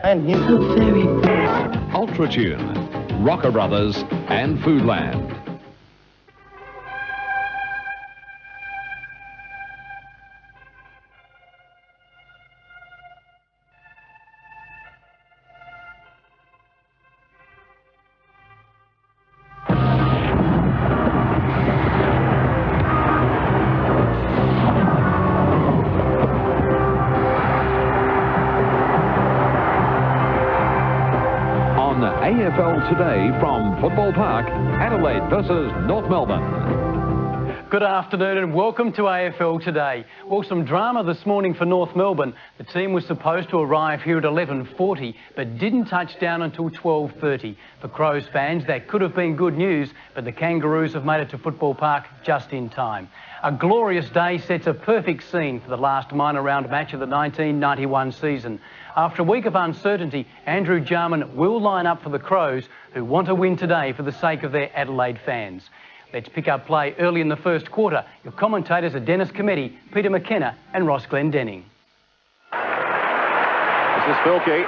And he's a very Ultra Tune, Rocker Brothers and Foodland. AFL today from Football Park, Adelaide versus North Melbourne. Good afternoon and welcome to AFL today. Well, some drama this morning for North Melbourne. The team was supposed to arrive here at 11:40 but didn't touch down until 12:30. For Crows fans, that could have been good news, but the Kangaroos have made it to Football Park just in time. A glorious day sets a perfect scene for the last minor round match of the 1991 season. After a week of uncertainty, Andrew Jarman will line up for the Crows, who want to win today for the sake of their Adelaide fans. Let's pick up play early in the first quarter. Your commentators are Dennis Cometti, Peter McKenna and Ross Glendenning. This is Filkey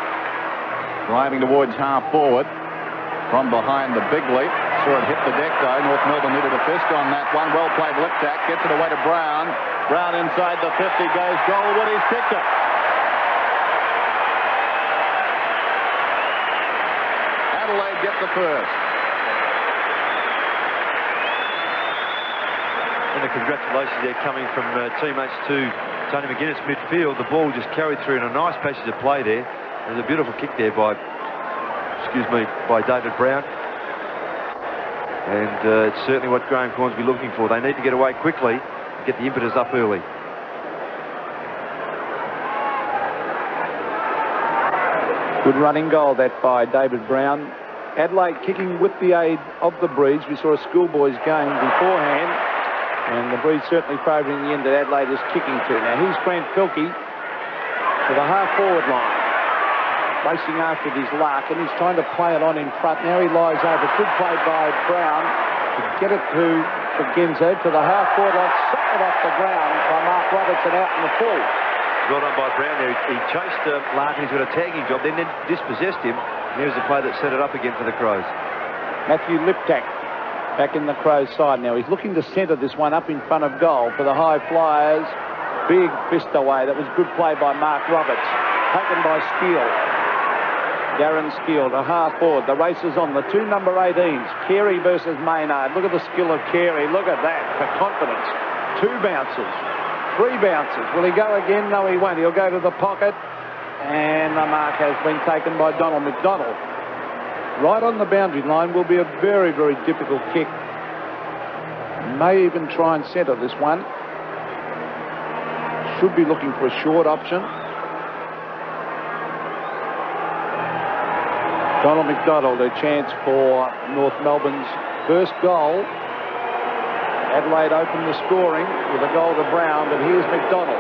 driving towards half forward from behind the big leap. Saw it hit the deck though. North Melbourne needed a fist on that one. Well played lip tack. Gets it away to Brown. Brown inside the 50 goes Goldwood. He's kicked it. Adelaide get the first. And the congratulations there coming from teammates to Tony McGuinness midfield. The ball just carried through in a nice passage of play there. There's a beautiful kick there by David Brown. And it's certainly what Graham Corns will be looking for. They need to get away quickly and get the impetus up early. Good running goal that by David Brown. Adelaide kicking with the aid of the Breeds. We saw a schoolboys game beforehand, and the Breeds certainly favouring the end that Adelaide is kicking to. Now here's Grant Filkey to the half-forward line, racing after his lark, and he's trying to play it on in front. Now he lies over. Good play by Brown to get it to Ginzo to the half-forward line, sucked it off the ground by Mark Robertson out in the full. Well done by Brown there. He chased Larkin. He's got a tagging job, then dispossessed him. Here's the play that set it up again for the Crows. Matthew Liptak back in the Crows side now. He's looking to centre this one up in front of goal for the high flyers. Big fist away. That was good play by Mark Roberts. Taken by Steele. Darren Steele, the half forward. The race is on. The two number 18s. Carey versus Maynard. Look at the skill of Carey. Look at that for confidence. Two bounces. Three bounces. Will he go again? No, he won't. He'll go to the pocket. And the mark has been taken by Donald McDonald. Right on the boundary line will be a very, very difficult kick. May even try and centre this one. Should be looking for a short option. Donald McDonald, a chance for North Melbourne's first goal. Adelaide opened the scoring with a goal to Brown, but here's McDonald.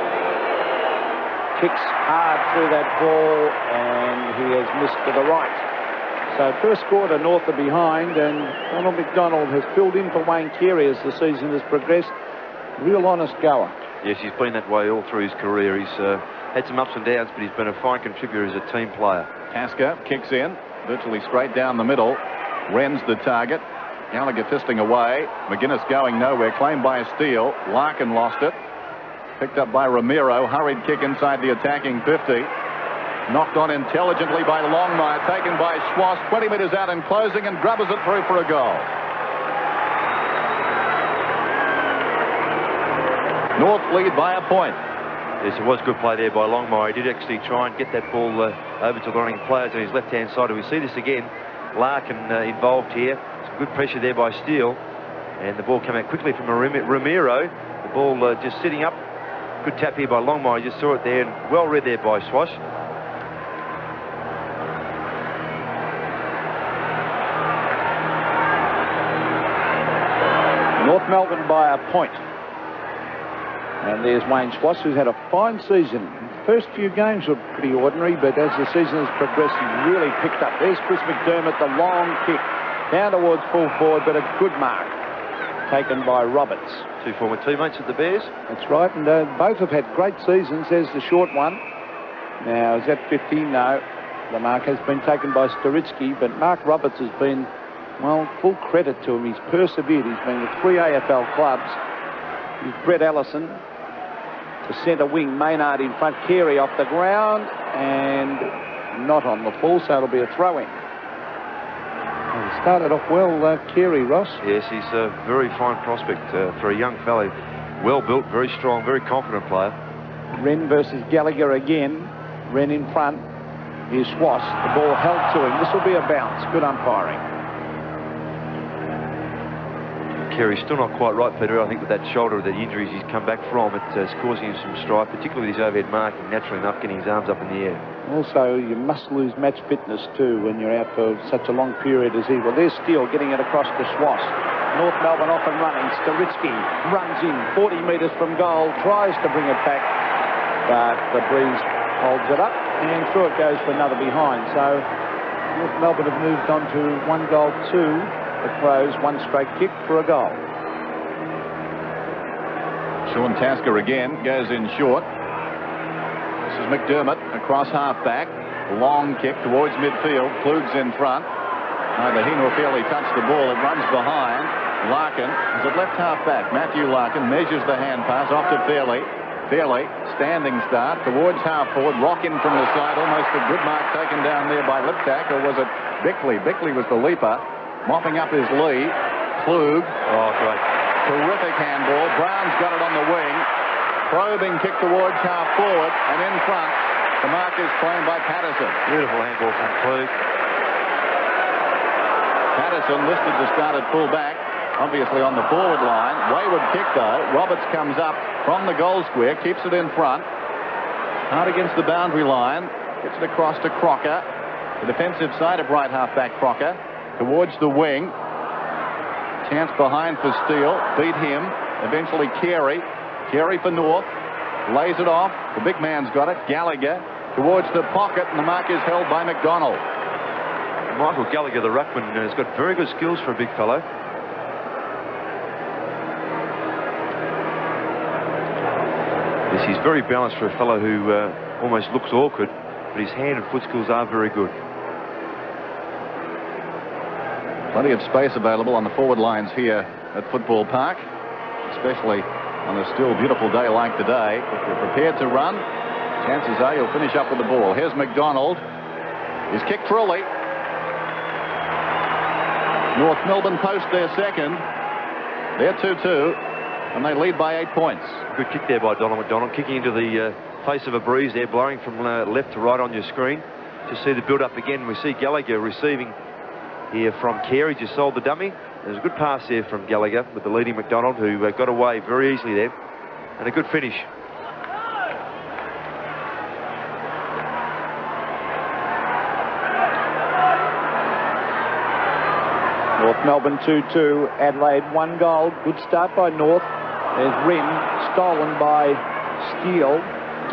Kicks hard through that ball, and he has missed to the right. So first quarter, North are behind, and Donald McDonald has filled in for Wayne Carey as the season has progressed. Real honest goer. Yes, he's been that way all through his career. He's had some ups and downs, but he's been a fine contributor as a team player. Tasker kicks in, virtually straight down the middle. Wren's the target. Gallagher fisting away. McGuinness going nowhere. Claimed by Steele. Larkin lost it. Picked up by Ramiro. Hurried kick inside the attacking 50. Knocked on intelligently by Longmire. Taken by Schwass. 20 metres out and closing, and grubbers it through for a goal. North lead by a point. Yes, it was good play there by Longmire. He did actually try and get that ball over to the running players on his left-hand side. And we see this again. Larkin involved here. Some good pressure there by Steele. And the ball came out quickly from Ramiro. The ball just sitting up. Good tap here by Longmire. You just saw it there, and well read there by Swash. North Melbourne by a point. And there's Wayne Schwass, who's had a fine season. The first few games were pretty ordinary, but as the season has progressed, he's really picked up. There's Chris McDermott, the long kick down towards full forward, but a good mark taken by Roberts. Two former teammates of the Bears. That's right, and both have had great seasons. There's the short one. Now, is that 50? No. The mark has been taken by Staritsky, but Mark Roberts has been, well, full credit to him. He's persevered. He's been with 3 AFL clubs. He's Brett Ellison to centre wing. Maynard in front. Carey off the ground and not on the full, so it'll be a throw-in. He started off well, Carey, Ross. Yes, he's a very fine prospect for a young fellow. Well built, very strong, very confident player. Wren versus Gallagher again. Wren in front. Here's Swass. The ball held to him. This will be a bounce. Good umpiring. Carey's still not quite right, Peter. I think with that shoulder, the injuries he's come back from, it's causing him some strife, particularly with his overhead marking, naturally enough, getting his arms up in the air. Also, you must lose match fitness too when you're out for such a long period as he will. There's Steele getting it across to Swass. North Melbourne off and running. Staritsky runs in 40 metres from goal, tries to bring it back, but the breeze holds it up, and through it goes for another behind. So North Melbourne have moved on to 1 goal 2. The Crows, 1 straight kick for a goal. Sean Tasker again goes in short. This is McDermott across half-back. Long kick towards midfield. Klug's in front. Neither he nor Fairley touched the ball. It runs behind. Larkin is at left half-back. Matthew Larkin measures the hand pass off to Fairley. Fairley, standing start towards half-forward. Rock in from the side. Almost a good mark taken down there by Liptak, or was it Bickley? Bickley was the leaper. Mopping up his lead. Klug. Oh, great. Terrific handball. Brown's got it on the wing. Probing kick towards half forward and in front. The mark is claimed by Patterson. Beautiful handball from Klug. Patterson listed to start at full back, obviously on the forward line. Wayward kick though. Roberts comes up from the goal square, keeps it in front. Hard against the boundary line. Gets it across to Crocker. The defensive side of right half back Crocker. Towards the wing. Chance behind for Steele. Beat him. Eventually Carey. Carey for North. Lays it off. The big man's got it. Gallagher towards the pocket, and the mark is held by McDonald. Michael Gallagher, the ruckman, has got very good skills for a big fellow. Yes, he's very balanced for a fellow who almost looks awkward, but his hand and foot skills are very good. Plenty of space available on the forward lines here at Football Park, especially on a still beautiful day like today. If you're prepared to run, chances are you'll finish up with the ball. Here's McDonald. He's kicked truly. North Melbourne post their second. They're 2-2, and they lead by 8 points. Good kick there by Donald McDonald, kicking into the face of a breeze there, blowing from left to right on your screen. To see the build-up again, we see Gallagher receiving here from Carey, just sold the dummy. There's a good pass there from Gallagher with the leading McDonald, who got away very easily there. And a good finish. North Melbourne 2-2. Adelaide 1 goal. Good start by North. There's Wren, stolen by Steele.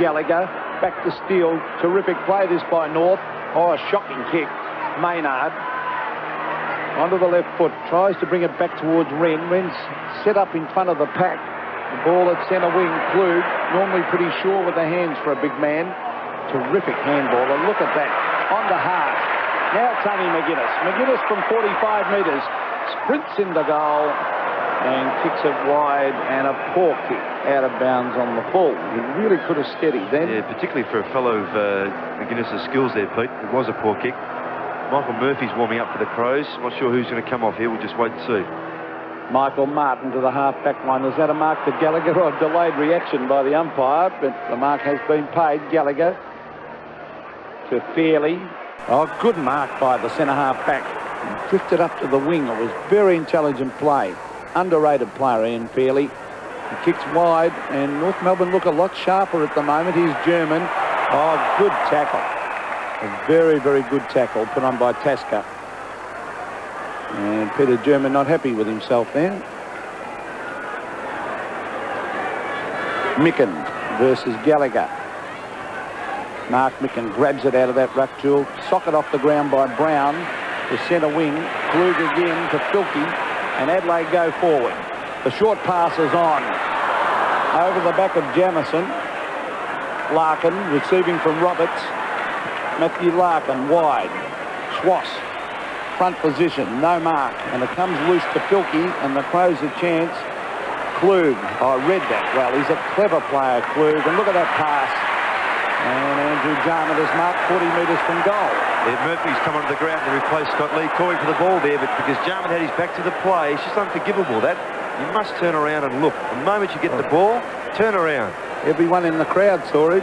Gallagher, back to Steele. Terrific play this by North. Oh, a shocking kick. Maynard. Onto the left foot, tries to bring it back towards Wren. Wren's set up in front of the pack. The ball at centre wing. Klug, normally pretty sure with the hands for a big man. Terrific handball, and look at that. On the half. Now it's only McGuinness. McGuinness from 45 metres sprints into goal and kicks it wide, and a poor kick out of bounds on the full. He really could have steadied then. Yeah, particularly for a fellow of McGuinness's skills there, Pete. It was a poor kick. Michael Murphy's warming up for the Crows. Not sure who's going to come off here. We'll just wait and see. Michael Martin to the half-back line. Was that a mark to Gallagher or a delayed reaction by the umpire? But the mark has been paid. Gallagher to Fairley. Oh, good mark by the centre half-back. Drifted up to the wing. It was very intelligent play. Underrated player, Ian Fairley. He kicks wide, and North Melbourne look a lot sharper at the moment. He's German. Oh, good tackle. A very, very good tackle put on by Tasker. And Peter German not happy with himself then. Micken versus Gallagher. Mark Micken grabs it out of that ruck jewel. Socket off the ground by Brown. The centre wing. Klug again to Filkey. And Adelaide go forward. The short pass is on. Over the back of Jamison. Larkin receiving from Roberts. Matthew Larkin wide. Schwass, front position, no mark. And it comes loose to Pilkey, and the Crows a chance. Klug, I read that well. He's a clever player, Klug. And look at that pass. And Andrew Jarman has marked 40 metres from goal. Yeah, Murphy's come onto the ground to replace Scott Lee, calling for the ball there, but because Jarman had his back to the play, it's just unforgivable, that. You must turn around and look. The moment you get the ball, turn around. Everyone in the crowd saw him.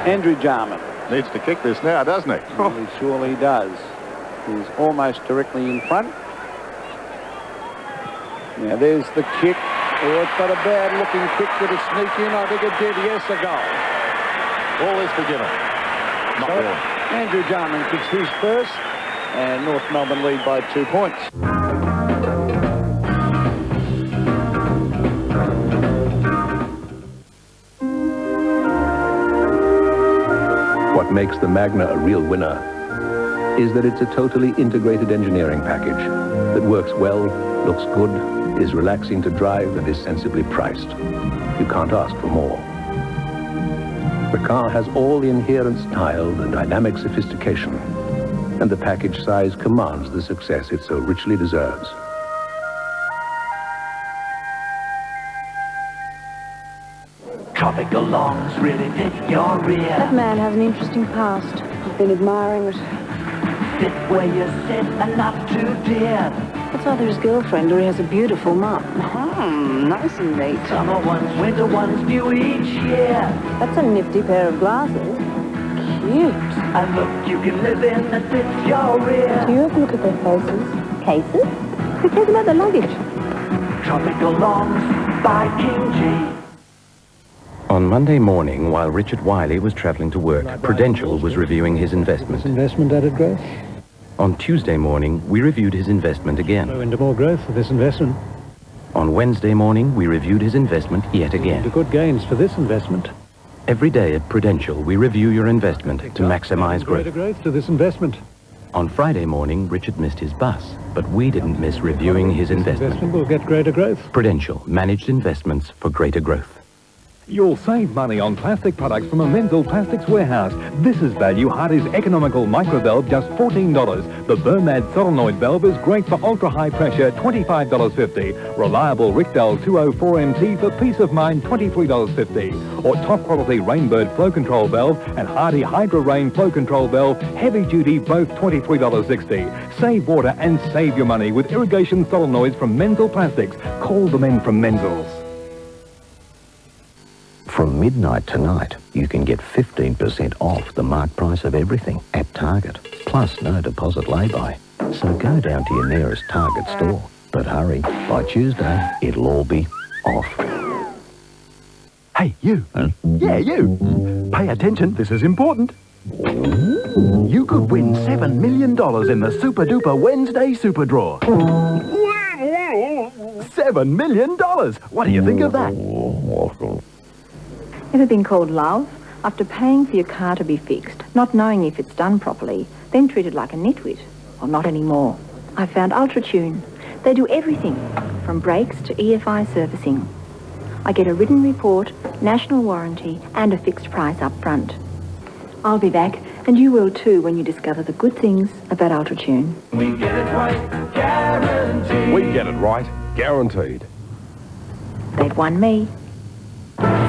Andrew Jarman. Needs to kick this now, doesn't he? He surely does. He's almost directly in front. Now there's the kick. Oh, it's not a bad-looking kick to the sneak in. I think it did. Yes, a goal. All is forgiven. Not So, really. Andrew Jarman kicks his first, and North Melbourne lead by 2 points. What makes the Magna a real winner is that it's a totally integrated engineering package that works well, looks good, is relaxing to drive, and is sensibly priced. You can't ask for more. The car has all the inherent style and dynamic sophistication, and the package size commands the success it so richly deserves. Tropical longs really pick your rear. That man has an interesting past. I've been admiring it. Sit where you sit and not too dear. That's either his girlfriend or he has a beautiful mum. Nice and neat. Summer ones, winter ones, new each year. That's a nifty pair of glasses. Cute. And look, you can live in that fits your rear. Do you ever look at their faces? Cases? Who cares about their luggage? Tropical longs by King G. On Monday morning, while Richard Wiley was travelling to work, Prudential was reviewing his investment. Investment added growth. On Tuesday morning, we reviewed his investment again. Go into more growth for this investment. On Wednesday morning, we reviewed his investment yet Into again. good gains for this investment. Every day at Prudential, we review your investment to maximize Greater growth. growth to this investment. On Friday morning, Richard missed his bus, but we didn't miss reviewing his This investment. investment will get greater growth. Prudential, managed investments for greater growth. You'll save money on plastic products from a Menzel Plastics warehouse. This is value Hardy's economical micro valve, just $14. The Burmad solenoid valve is great for ultra-high pressure, $25.50. Reliable Rickdale 204MT for peace of mind, $23.50. Or top quality Rainbird flow control valve and Hardy Hydro Rain flow control valve, heavy duty, both $23.60. Save water and save your money with irrigation solenoids from Menzel Plastics. Call the men from Menzel's. From midnight tonight, you can get 15% off the marked price of everything at Target, plus no deposit lay-by. So go down to your nearest Target store. But hurry, by Tuesday, it'll all be off. Hey, you. Yeah, you. Pay attention, this is important. You could win $7 million in the Super Duper Wednesday Super Draw. $7 million! What do you think of that? Ever been called love? After paying for your car to be fixed, not knowing if it's done properly, then treated like a nitwit? Well, not anymore. I found UltraTune. They do everything, from brakes to EFI servicing. I get a written report, national warranty, and a fixed price up front. I'll be back, and you will too when you discover the good things about UltraTune. We get it right, guaranteed. We get it right, guaranteed. They'd won me.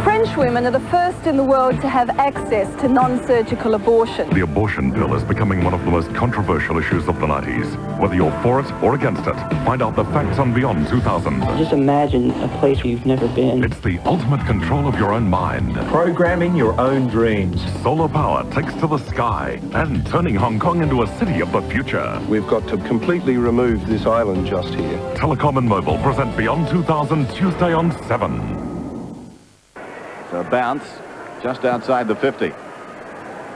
French women are the first in the world to have access to non-surgical abortion. The abortion pill is becoming one of the most controversial issues of the 90s. Whether you're for it or against it, find out the facts on Beyond 2000. Just imagine a place you've never been. It's the ultimate control of your own mind. Programming your own dreams. Solar power takes to the sky and turning Hong Kong into a city of the future. We've got to completely remove this island just here. Telecom and Mobile present Beyond 2000 Tuesday on 7. A bounce just outside the 50.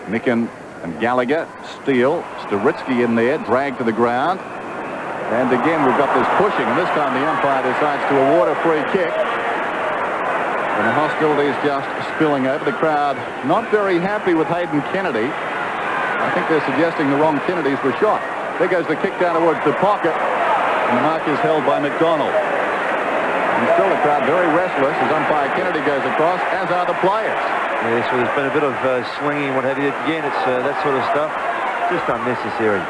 Micken and Gallagher, Steele, Staritsky in there, dragged to the ground. And again, we've got this pushing, and this time the umpire decides to award a free kick. And the hostility is just spilling over. The crowd not very happy with Hayden Kennedy. I think they're suggesting the wrong Kennedys were shot. There goes the kick down towards the pocket, and the mark is held by McDonald. And still the crowd very restless as umpire Kennedy goes across, as are the players. Yeah, so there's been a bit of slinging, what have you. Again, it's that sort of stuff, just unnecessary.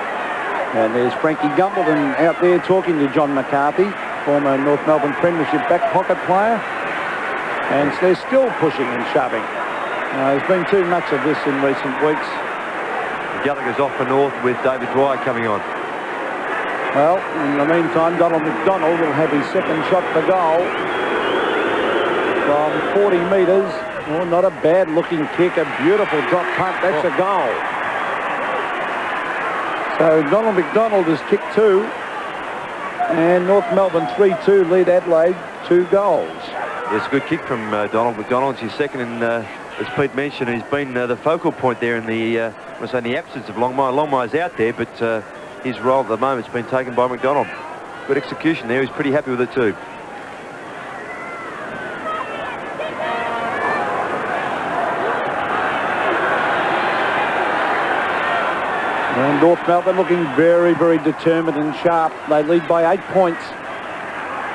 And there's Frankie Gumbleton out there talking to John McCarthy, former North Melbourne Premiership back pocket player. And they're still pushing and shoving. There's been too much of this in recent weeks. Gallagher's off for North with David Dwyer coming on. Well, in the meantime, Donald McDonald will have his second shot for goal from 40 metres. Oh, not a bad-looking kick, a beautiful drop punt. That's a goal. So Donald McDonald has kicked 2, and North Melbourne 3-2 lead Adelaide 2 goals. It's a good kick from Donald McDonald. It's his second, and as Pete mentioned, he's been the focal point there in the absence of Longmire. Longmire's out there, but his role at the moment has been taken by McDonald. Good execution there. He's pretty happy with it too. And North Melbourne looking very, very determined and sharp. They lead by 8 points.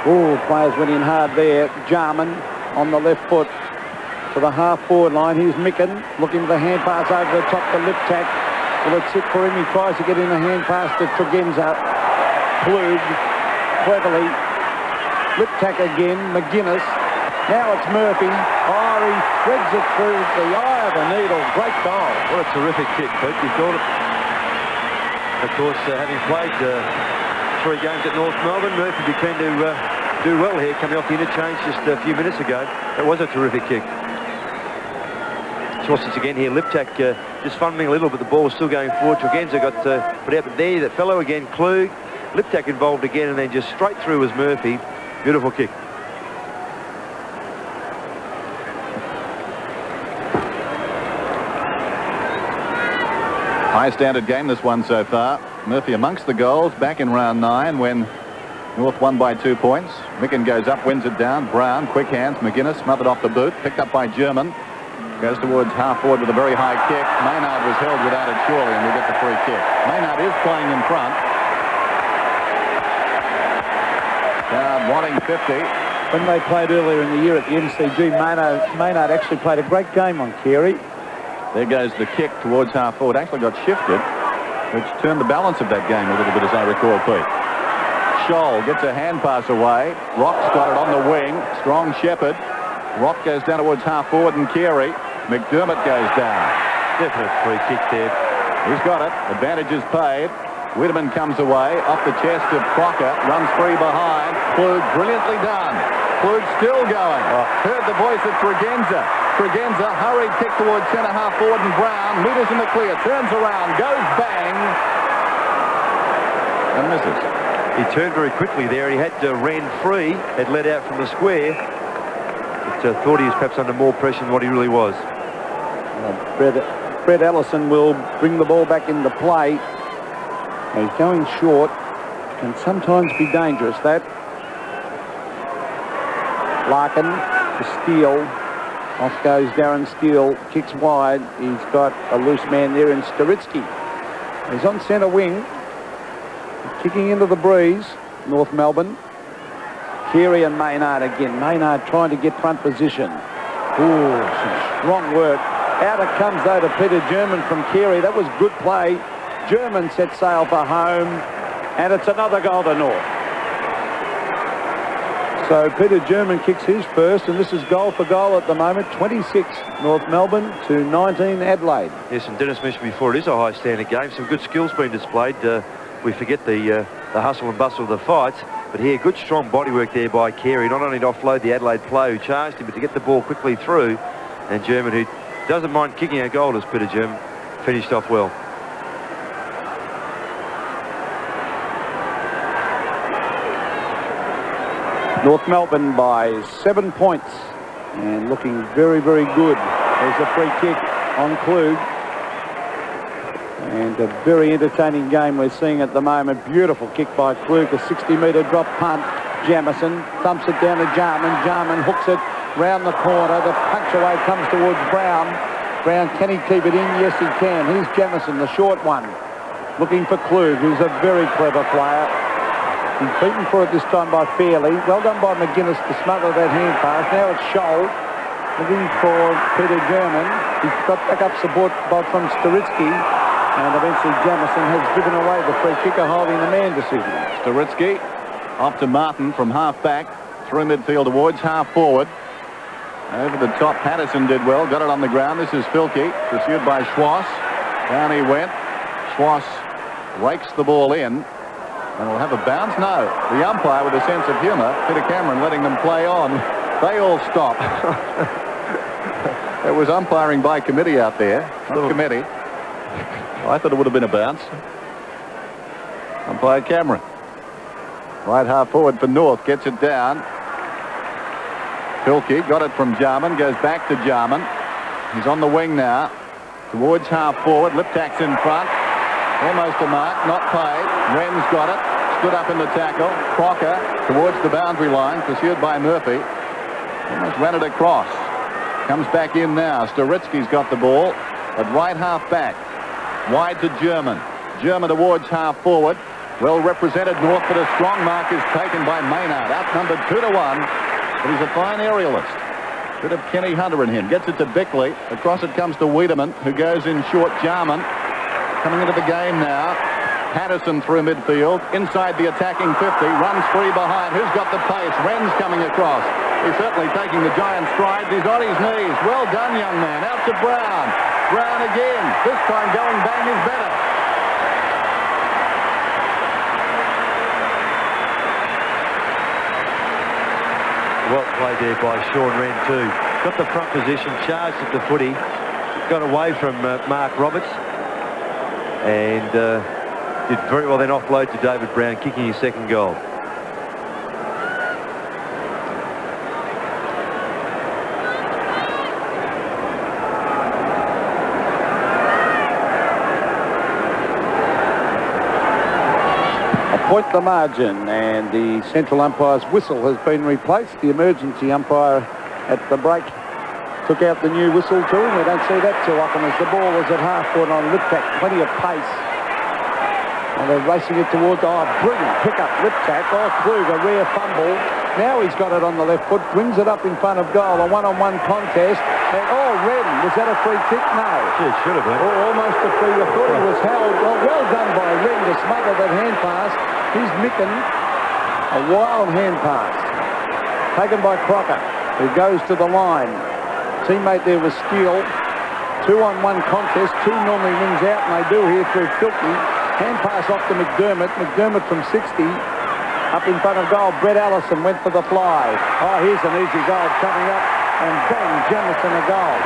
Oh, players went in hard there. Jarman on the left foot to the half-forward line. Here's Micken looking for the hand pass over the top to Liptak. Well, it's it for him. He tries to get in the hand pass to Tregenza. Klug cleverly. Liptak again. McGuinness. Now it's Murphy. Oh, he threads it through the eye of the needle. Great goal. What a terrific kick, Pete. You've got it. Of course, having played 3 games at North Melbourne, Murphy began to do well here, coming off the interchange just a few minutes ago. That was a terrific kick. Once again here, Liptak just funneling a little, but the ball was still going forward. Tregenza got put out, but there, that fellow again, Klug. Liptak involved again, and then just straight through was Murphy. Beautiful kick. High standard game, this one so far. Murphy amongst the goals, back in round 9 when North won by 2 points. Micken goes up, wins it down. Brown, quick hands. McGuinness smothered off the boot, picked up by German. Goes towards half-forward with a very high kick. Maynard was held without it surely, and we get the free kick. Maynard is playing in front. Down wanting 50. When they played earlier in the year at the MCG, Maynard actually played a great game on Carey. There goes the kick towards half-forward. Actually got shifted, which turned the balance of that game a little bit, as I recall, Pete. Scholl gets a hand pass away. Rock's got it on the wing. Strong Shepherd. Rock goes down towards half-forward, and Carey. McDermott goes down. Definite free kick there. He's got it. Advantage is paid. Whitterman comes away. Off the chest of Crocker. Runs free behind. Klug, brilliantly done. Klug still going. Heard the voice of Tregenza. Tregenza, hurried kick towards centre half forward, and Brown meters in the clear. Turns around. Goes bang. And misses. He turned very quickly there. He had ran free. Had led out from the square. But thought he was perhaps under more pressure than what he really was. Fred Ellison will bring the ball back into play. He's going short. Can sometimes be dangerous, that. Larkin to Steele. Off goes Darren Steele. Kicks wide. He's got a loose man there in Staritsky. He's on centre wing. Kicking into the breeze. North Melbourne. Carey and Maynard again. Maynard trying to get front position. Ooh, some strong work. Out it comes, though, to Peter German from Carey. That was good play. German set sail for home, and it's another goal to North. So Peter German kicks his first, and this is goal for goal at the moment. 26 North Melbourne to 19 Adelaide. Yes, and Dennis mentioned before, it is a high standard game. Some good skills being displayed. We forget the hustle and bustle of the fights, but here, good strong bodywork there by Carey. Not only to offload the Adelaide player who charged him, but to get the ball quickly through. And German, who doesn't mind kicking a goal, as Peter German, finished off well. North Melbourne by 7 points and looking very, very good. There's a free kick on Klug. And a very entertaining game we're seeing at the moment. Beautiful kick by Klug, a 60-metre drop punt. Jamison thumps it down to Jarman. Jarman hooks it round the corner. The punch away comes towards Brown. Brown, can he keep it in? Yes, he can. Here's Jamison, the short one. Looking for Klug, who's a very clever player. He's beaten for it this time by Fairley. Well done by McGuinness to smother that hand pass. Now it's Scholl. looking for Peter German. He's got back up support from Staritsky, and eventually Jamison has given away the free kicker, holding the man decision. Staritsky off to Martin from half back, through midfield towards half forward. Over the top, Patterson did well, got it on the ground. This is Filkey, pursued by Schwass. Down he went. Schwass rakes the ball in, and will have a bounce. No, the umpire with a sense of humour, Peter Cameron, letting them play on. They all stop. It was umpiring by committee out there, not committee. I thought it would have been a bounce. Umpire Cameron. Right half forward for North, gets it down. Filkey got it from Jarman, goes back to Jarman. He's on the wing now, towards half forward. Liptak's in front, almost a mark, not paid. Wren's got it, stood up in the tackle. Crocker towards the boundary line, pursued by Murphy. Almost ran it across. Comes back in now. Staritsky's got the ball at right half back. Wide to German. German towards half forward. Well represented North, but a strong mark is taken by Maynard. Outnumbered 2-1, but he's a fine aerialist. Bit of Kenny Hunter in him. Gets it to Bickley. Across it comes to Wiedemann, who goes in short. Jarman coming into the game now. Patterson through midfield. Inside the attacking 50. Runs free behind. Who's got the pace? Wren's coming across. He's certainly taking the giant strides. He's on his knees. Well done, young man. Out to Brown. Brown again. This time going bang is better. Well played there by Sean Wren too. Got the front position, charged at the footy, got away from Mark Roberts, and did very well then offload to David Brown, kicking his second goal. Point the margin, and the central umpire's whistle has been replaced. The emergency umpire at the break took out the new whistle too, and we don't see that too often as the ball is at half court on Liptak. Plenty of pace, and they're racing it towards, brilliant pick up Liptak. Kluge, a rare fumble. Now he's got it on the left foot, brings it up in front of goal, a one-on-one contest, and Wren, was that a free kick? No. It should have been. Almost a free. I thought he was held. Well done by Wren to smother that hand pass. He's Micken, a wild hand pass, taken by Crocker, who goes to the line. Teammate there was Steele. 2-on-1 contest. Two normally wins out, and they do here through Filkey. Hand pass off to McDermott. McDermott from 60. Up in front of goal, Brett Allison went for the fly. Here's an easy goal coming up, and bang, Jamison a goal.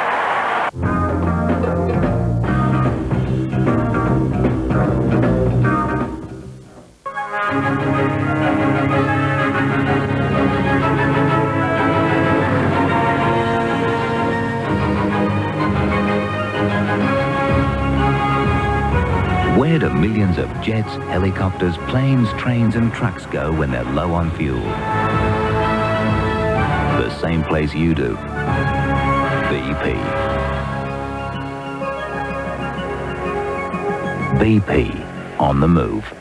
Where do millions of jets, helicopters, planes, trains and trucks go when they're low on fuel? The same place you do. BP. BP, on the move.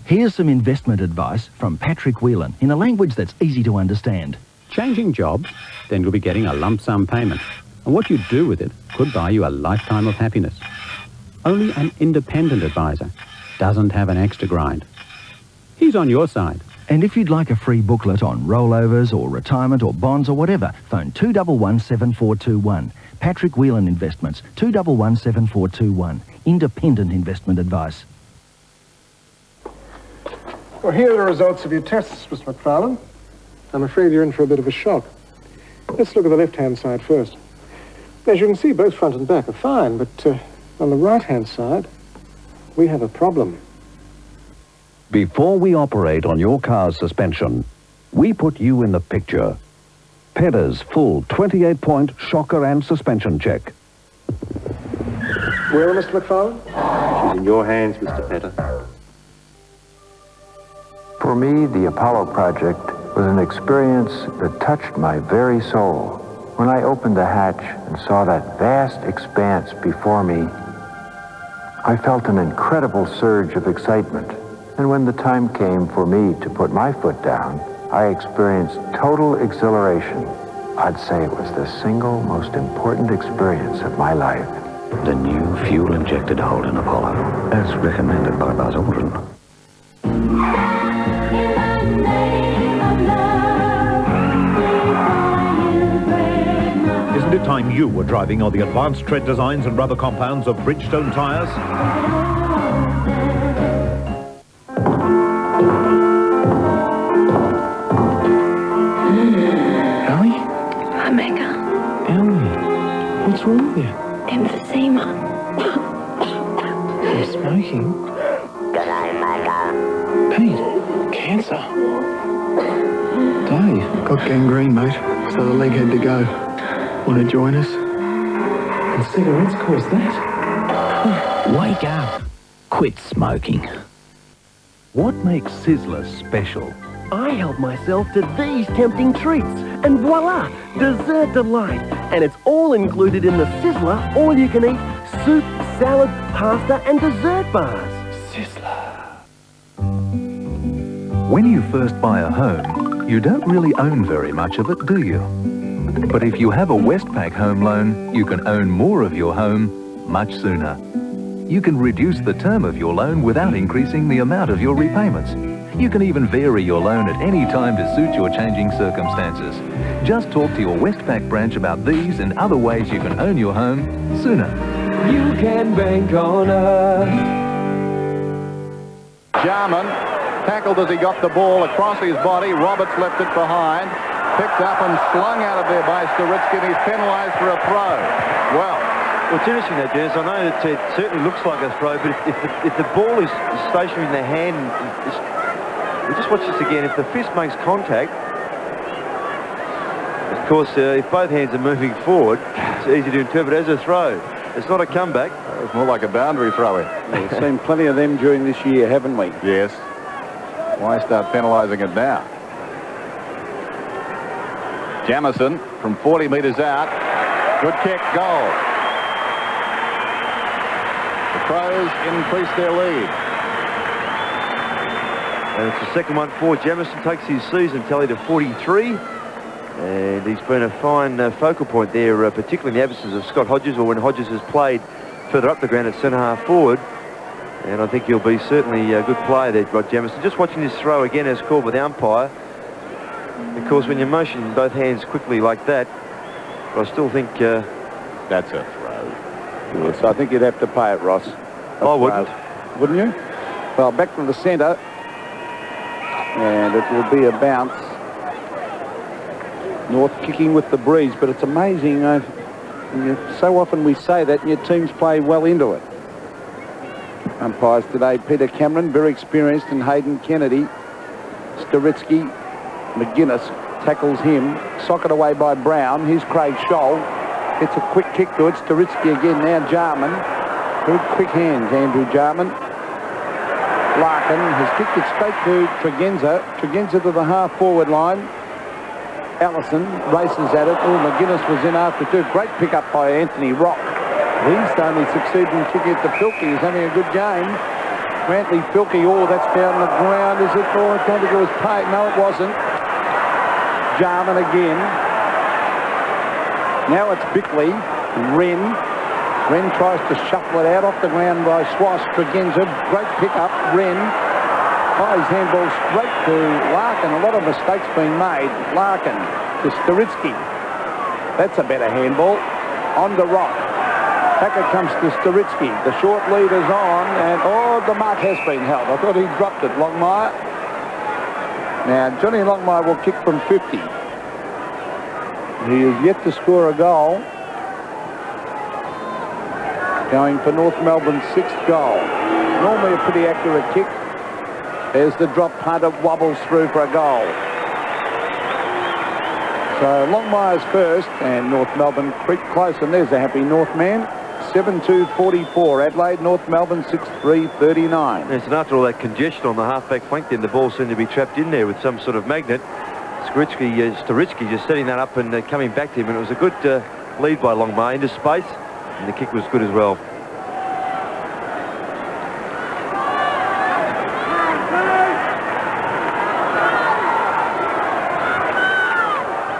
Here's some investment advice from Patrick Whelan in a language that's easy to understand. Changing jobs, then you'll be getting a lump sum payment. And what you do with it could buy you a lifetime of happiness. Only an independent advisor doesn't have an extra grind. He's on your side. And if you'd like a free booklet on rollovers or retirement or bonds or whatever, phone 211-7421. Patrick Whelan Investments, 211-7421. Independent investment advice. Well, here are the results of your tests, Mr. McFarlane. I'm afraid you're in for a bit of a shock. Let's look at the left-hand side first. As you can see, both front and back are fine, but on the right-hand side, we have a problem. Before we operate on your car's suspension, we put you in the picture. Pedder's full 28-point shocker and suspension check. Well, Mr. McFarlane? She's in your hands, Mr. Pedder. For me, the Apollo project was an experience that touched my very soul. When I opened the hatch and saw that vast expanse before me, I felt an incredible surge of excitement. And when the time came for me to put my foot down, I experienced total exhilaration. I'd say it was the single most important experience of my life. The new fuel-injected Holden Apollo, as recommended by Buzz Aldrin. Isn't it time you were driving on the advanced tread designs and rubber compounds of Bridgestone tyres? Ellie? Hi, Mecca. Ellie, what's wrong with you? Emphysema. You're smoking? G'day, Mecca. Pete, cancer. Dave. Got gangrene, mate, so the leg had to go. Want to join us? And cigarettes caused that? Wake up. Quit smoking. What makes Sizzler special? I help myself to these tempting treats, and voila, dessert delight. And it's all included in the Sizzler all-you-can-eat soup, salad, pasta and dessert bars. Sizzler. When you first buy a home, you don't really own very much of it, do you? But if you have a Westpac home loan, you can own more of your home much sooner. You can reduce the term of your loan without increasing the amount of your repayments. You can even vary your loan at any time to suit your changing circumstances. Just talk to your Westpac branch about these and other ways you can own your home sooner. You can bank on us. Jarman tackled as he got the ball across his body. Roberts left it behind. Picked up and slung out of there by Staritsky, and he's penalised for a throw. Well, it's interesting that, Jens. I know that it certainly looks like a throw, but if the ball is stationary in the hand, we'll just watch this again. If the fist makes contact, of course, if both hands are moving forward, it's easy to interpret as a throw. It's not a comeback. It's more like a boundary throw-in. We've seen plenty of them during this year, haven't we? Yes. Why start penalising it now? Jamison from 40 metres out. Good kick, goal. The Crows increase their lead. And it's the second one for Jamison. Takes his season tally to 43. And he's been a fine focal point there, particularly in the absence of Scott Hodges, or when Hodges has played further up the ground at centre-half forward. And I think he'll be certainly a good player there, Rod Jamison. Just watching this throw again as called with the umpire. Of course, when you motion both hands quickly like that, I still think that's a throw. Yes, I think you'd have to pay it, Ross. I wouldn't. Wouldn't you? Well, back to the centre. And it will be a bounce. North kicking with the breeze, but it's amazing. So often we say that and your teams play well into it. Umpires today, Peter Cameron, very experienced, and Hayden Kennedy. Staritsky, McGuinness tackles him. Socket away by Brown. Here's Craig Scholl. It's a quick kick to it. Staritsky again now. Jarman. Good quick hands, Andrew Jarman. Larkin has kicked it straight to Tregenza. Tregenza to the half-forward line. Allison races at it. Oh, McGuinness was in after two. Great pick-up by Anthony Rock. He's only succeeded in kicking it to Filkey. He's having a good game. Brantley Filkey, oh, that's down the ground. Is it? Oh, I don't think it was paid. No, it wasn't. Jarman again. Now it's Bickley. Wren. Wren tries to shuffle it out off the ground by Swass. Tregenza. Great pick-up. Wren. Oh, his handball straight to Larkin. A lot of mistakes being made. Larkin to Staritsky. That's a better handball. On the Rock. Back it comes to Staritsky. The short lead is on, and oh, the mark has been held. I thought he dropped it, Longmire. Now, Johnny Longmire will kick from 50. He is yet to score a goal. Going for North Melbourne's 6th goal. Normally a pretty accurate kick. There's the drop punt. It wobbles through for a goal. So Longmire's first, and North Melbourne creep close, and there's a happy North man. 7-2-44. Adelaide, North Melbourne 6-3-39. Yes, and after all that congestion on the half-back flank, then the ball seemed to be trapped in there with some sort of magnet. Staritsky just setting that up and coming back to him, and it was a good lead by Longmire into space, and the kick was good as well.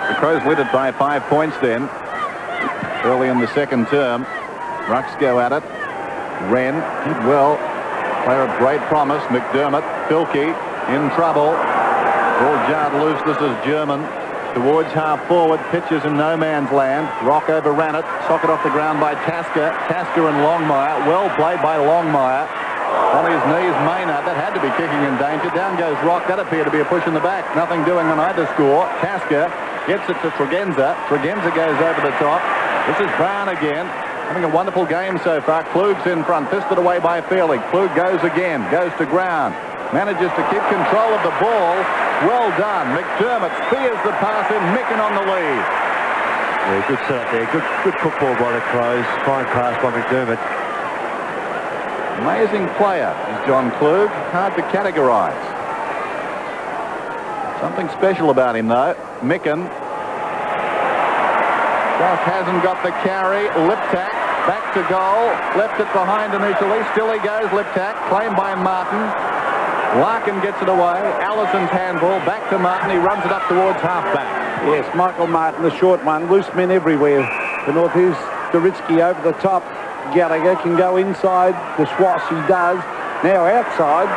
The Crows lead it by 5 points then. Early in the second term. Rucks go at it. Wren did well. Player of great promise. McDermott. Filkey in trouble. Ball jarred loose. This is German. Towards half forward. Pitches in no man's land. Rock overran it. Socket off the ground by Tasker. Tasker and Longmire. Well played by Longmire. On his knees, Maynard. That had to be kicking in danger. Down goes Rock. That appeared to be a push in the back. Nothing doing on either score. Tasker gets it to Tregenza. Tregenza goes over the top. This is Brown again. Having a wonderful game so far. Klug's in front. Fisted away by Fairley. Klug goes again. Goes to ground. Manages to keep control of the ball. Well done. McDermott spears the pass in. Micken on the lead. Yeah, good setup there. Good football by the Crows. Fine pass by McDermott. Amazing player is John Klug. Hard to categorise. Something special about him though. Micken. Just hasn't got the carry. Liptak back to goal. Left it behind initially. Still he goes. Liptak claimed by Martin. Larkin gets it away. Allison's handball. Back to Martin. He runs it up towards half-back. Yes, Michael Martin, the short one. Loose men everywhere. The North is Doritsky over the top. Gallagher can go inside. The Swass he does. Now outside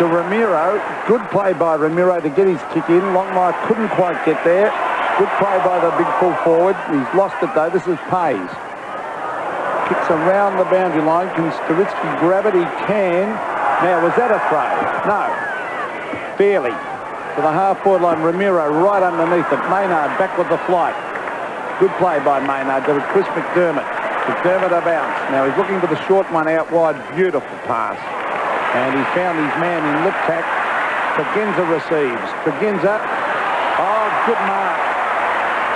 to Ramiro. Good play by Ramiro to get his kick in. Longmire couldn't quite get there. Good play by the big full forward. He's lost it though. This is Pays. Kicks around the boundary line. Can Doritsky grab it? He can. Now, was that a throw? No. Fairly. To the half-forward line, Ramiro right underneath it. Maynard back with the flight. Good play by Maynard to Chris McDermott. McDermott a bounce. Now he's looking for the short one out wide. Beautiful pass. And he's found his man in Liptak. Tregenza receives. Tregenza. Oh, good mark.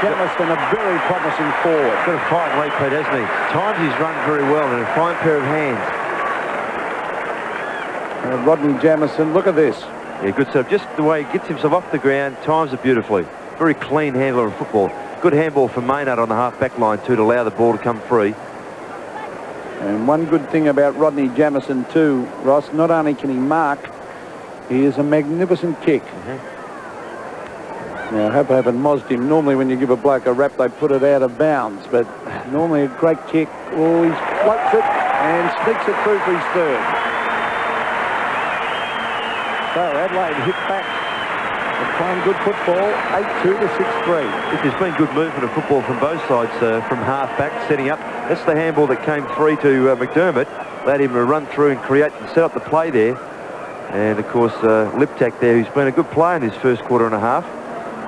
Jamison, a very promising forward. Got a fine repeat, hasn't he? Times he's run very well and a fine pair of hands. Rodney Jamison, look at this. Yeah, good stuff. Just the way he gets himself off the ground, times it beautifully. Very clean handler of football. Good handball from Maynard on the half-back line too to allow the ball to come free. And one good thing about Rodney Jamison too, Ross, not only can he mark, he is a magnificent kick. Now, I hope I haven't mozzed him. Normally when you give a bloke a rap, they put it out of bounds, but normally a great kick. Oh, he floats it and sneaks it through for his third. So Adelaide hit back. They're playing good football, 8-2 to 6-3. There's been good movement of football from both sides, from half-back, setting up. That's the handball that came free to McDermott. Allowed him to run through and create and set up the play there. And, of course, Liptak there, who's been a good player in his first quarter and a half.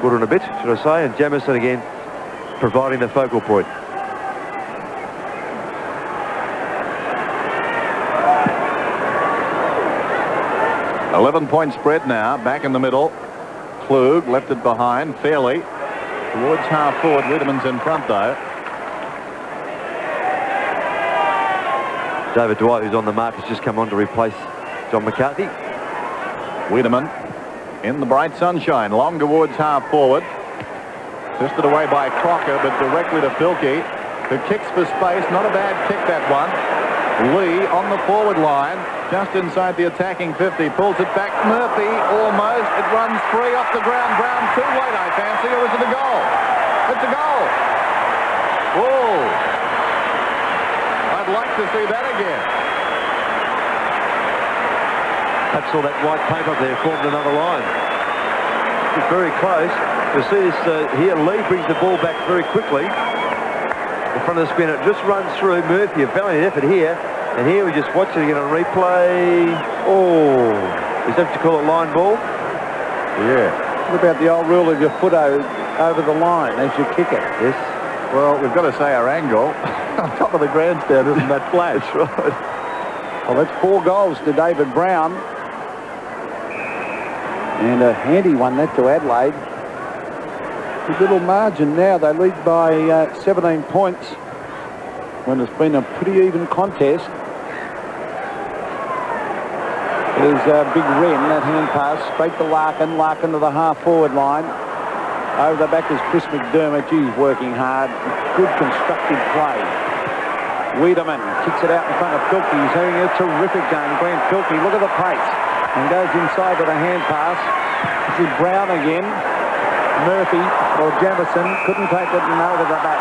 Quarter and a bit, should I say. And Jamison, again, providing the focal point. $11-point spread now, back in the middle. Klug left it behind, Fairley. Towards half forward, Wiedemann's in front though. David Dwight, who's on the mark, has just come on to replace John McCarthy. Wiedemann in the bright sunshine, long towards half forward. Fisted away by Crocker, but directly to Filkey, who kicks for space. Not a bad kick, that one. Lee on the forward line, just inside the attacking 50, pulls it back. Murphy almost. It runs free off the ground. Brown too late, I fancy, or is it a goal? It's a goal. Whoa. I'd like to see that again. Perhaps saw that white paint up there, formed another line. It's very close. You'll see this here. Lee brings the ball back very quickly. In front of the spinner, it just runs through. Murphy, a valiant effort here. And here we just watch it again on replay. Oh, is that what you call it, line ball? Yeah. What about the old rule of your foot over the line as you kick it? Yes. Well, we've got to say our angle on top of the grandstand isn't that flash, right? Well, that's 4 goals to David Brown. And a handy one, that to Adelaide. Good little margin now. They lead by 17 points when it's been a pretty even contest. There's Big Wren, that hand pass, straight to Larkin. Larkin to the half-forward line. Over the back is Chris McDermott. He's working hard. Good constructive play. Wiedemann kicks it out in front of Filkey. He's having a terrific game. Grant Filkey, look at the pace. And goes inside with a hand pass. This is Brown again. Murphy or Jamison couldn't take it and over the back.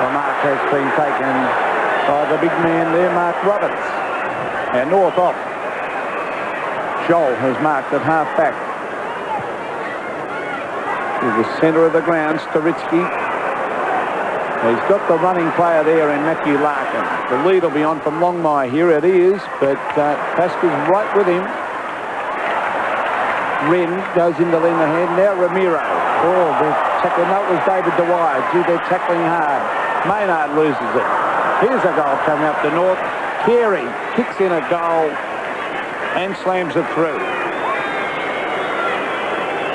The mark has been taken by the big man there, Mark Roberts. And North off. Scholl has marked at half back. To the centre of the ground, Staritsky. He's got the running player there in Matthew Larkin. The lead will be on from Longmire here. It is, but Pasca's right with him. Wren goes in to lend a hand. Now Ramiro. Oh, they're tackling. No, it was David Dwyer. Gee, they're tackling hard. Maynard loses it. Here's a goal coming up to North. Carey kicks in a goal and slams it through.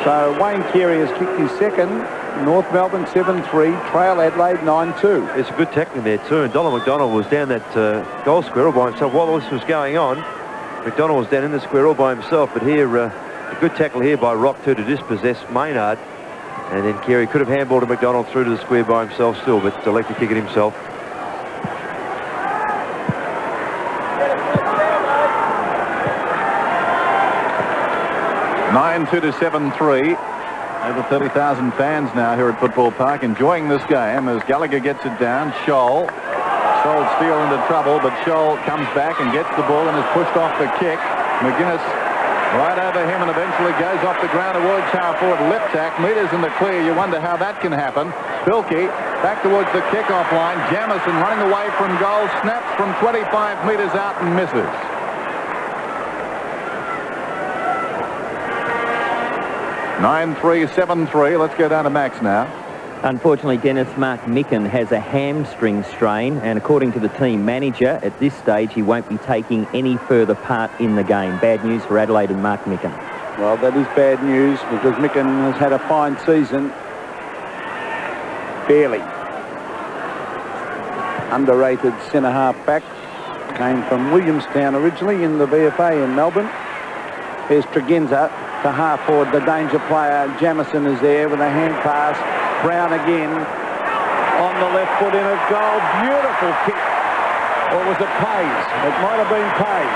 So Wayne Carey has kicked his second. North Melbourne 7-3, trail Adelaide 9-2. It's a good tackling there too, and Donald McDonald was down that goal square all by himself. While this was going on, McDonald was down in the square all by himself, but here, a good tackle here by Rock too to dispossess Maynard, and then Carey could have handballed to McDonald through to the square by himself still, but elected to kick it himself. (9-2 to 7-3). Over 30,000 fans now here at Football Park enjoying this game as Gallagher gets it down. Scholl. Sold Steele into trouble, but Scholl comes back and gets the ball and is pushed off the kick. McGuinness right over him and eventually goes off the ground towards half forward. Liptak, meters in the clear. You wonder how that can happen. Bilkey back towards the kick-off line. Jamison running away from goal. Snaps from 25 meters out and misses. (9-3, 7-3). Let's go down to Max now. Unfortunately, Dennis, Mark Micken has a hamstring strain, and according to the team manager, at this stage he won't be taking any further part in the game. Bad news for Adelaide and Mark Micken. Well, that is bad news because Micken has had a fine season. Barely. Underrated centre-half back. Came from Williamstown originally in the VFA in Melbourne. Here's Tregenza to half forward, the danger player. Jamison is there with a hand pass. Brown again on the left foot in a goal. Beautiful kick. Or was it Pays? It might have been Pays.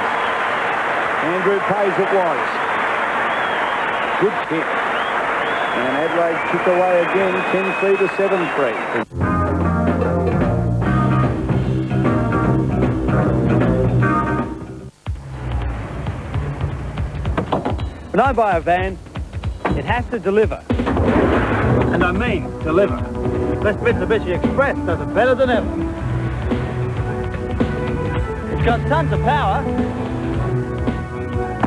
Andrew Pays it was. Good kick. And Adelaide kick away again, 10-3 to 7-3. When I buy a van, it has to deliver. And I mean deliver. This Mitsubishi Express does it better than ever. It's got tons of power,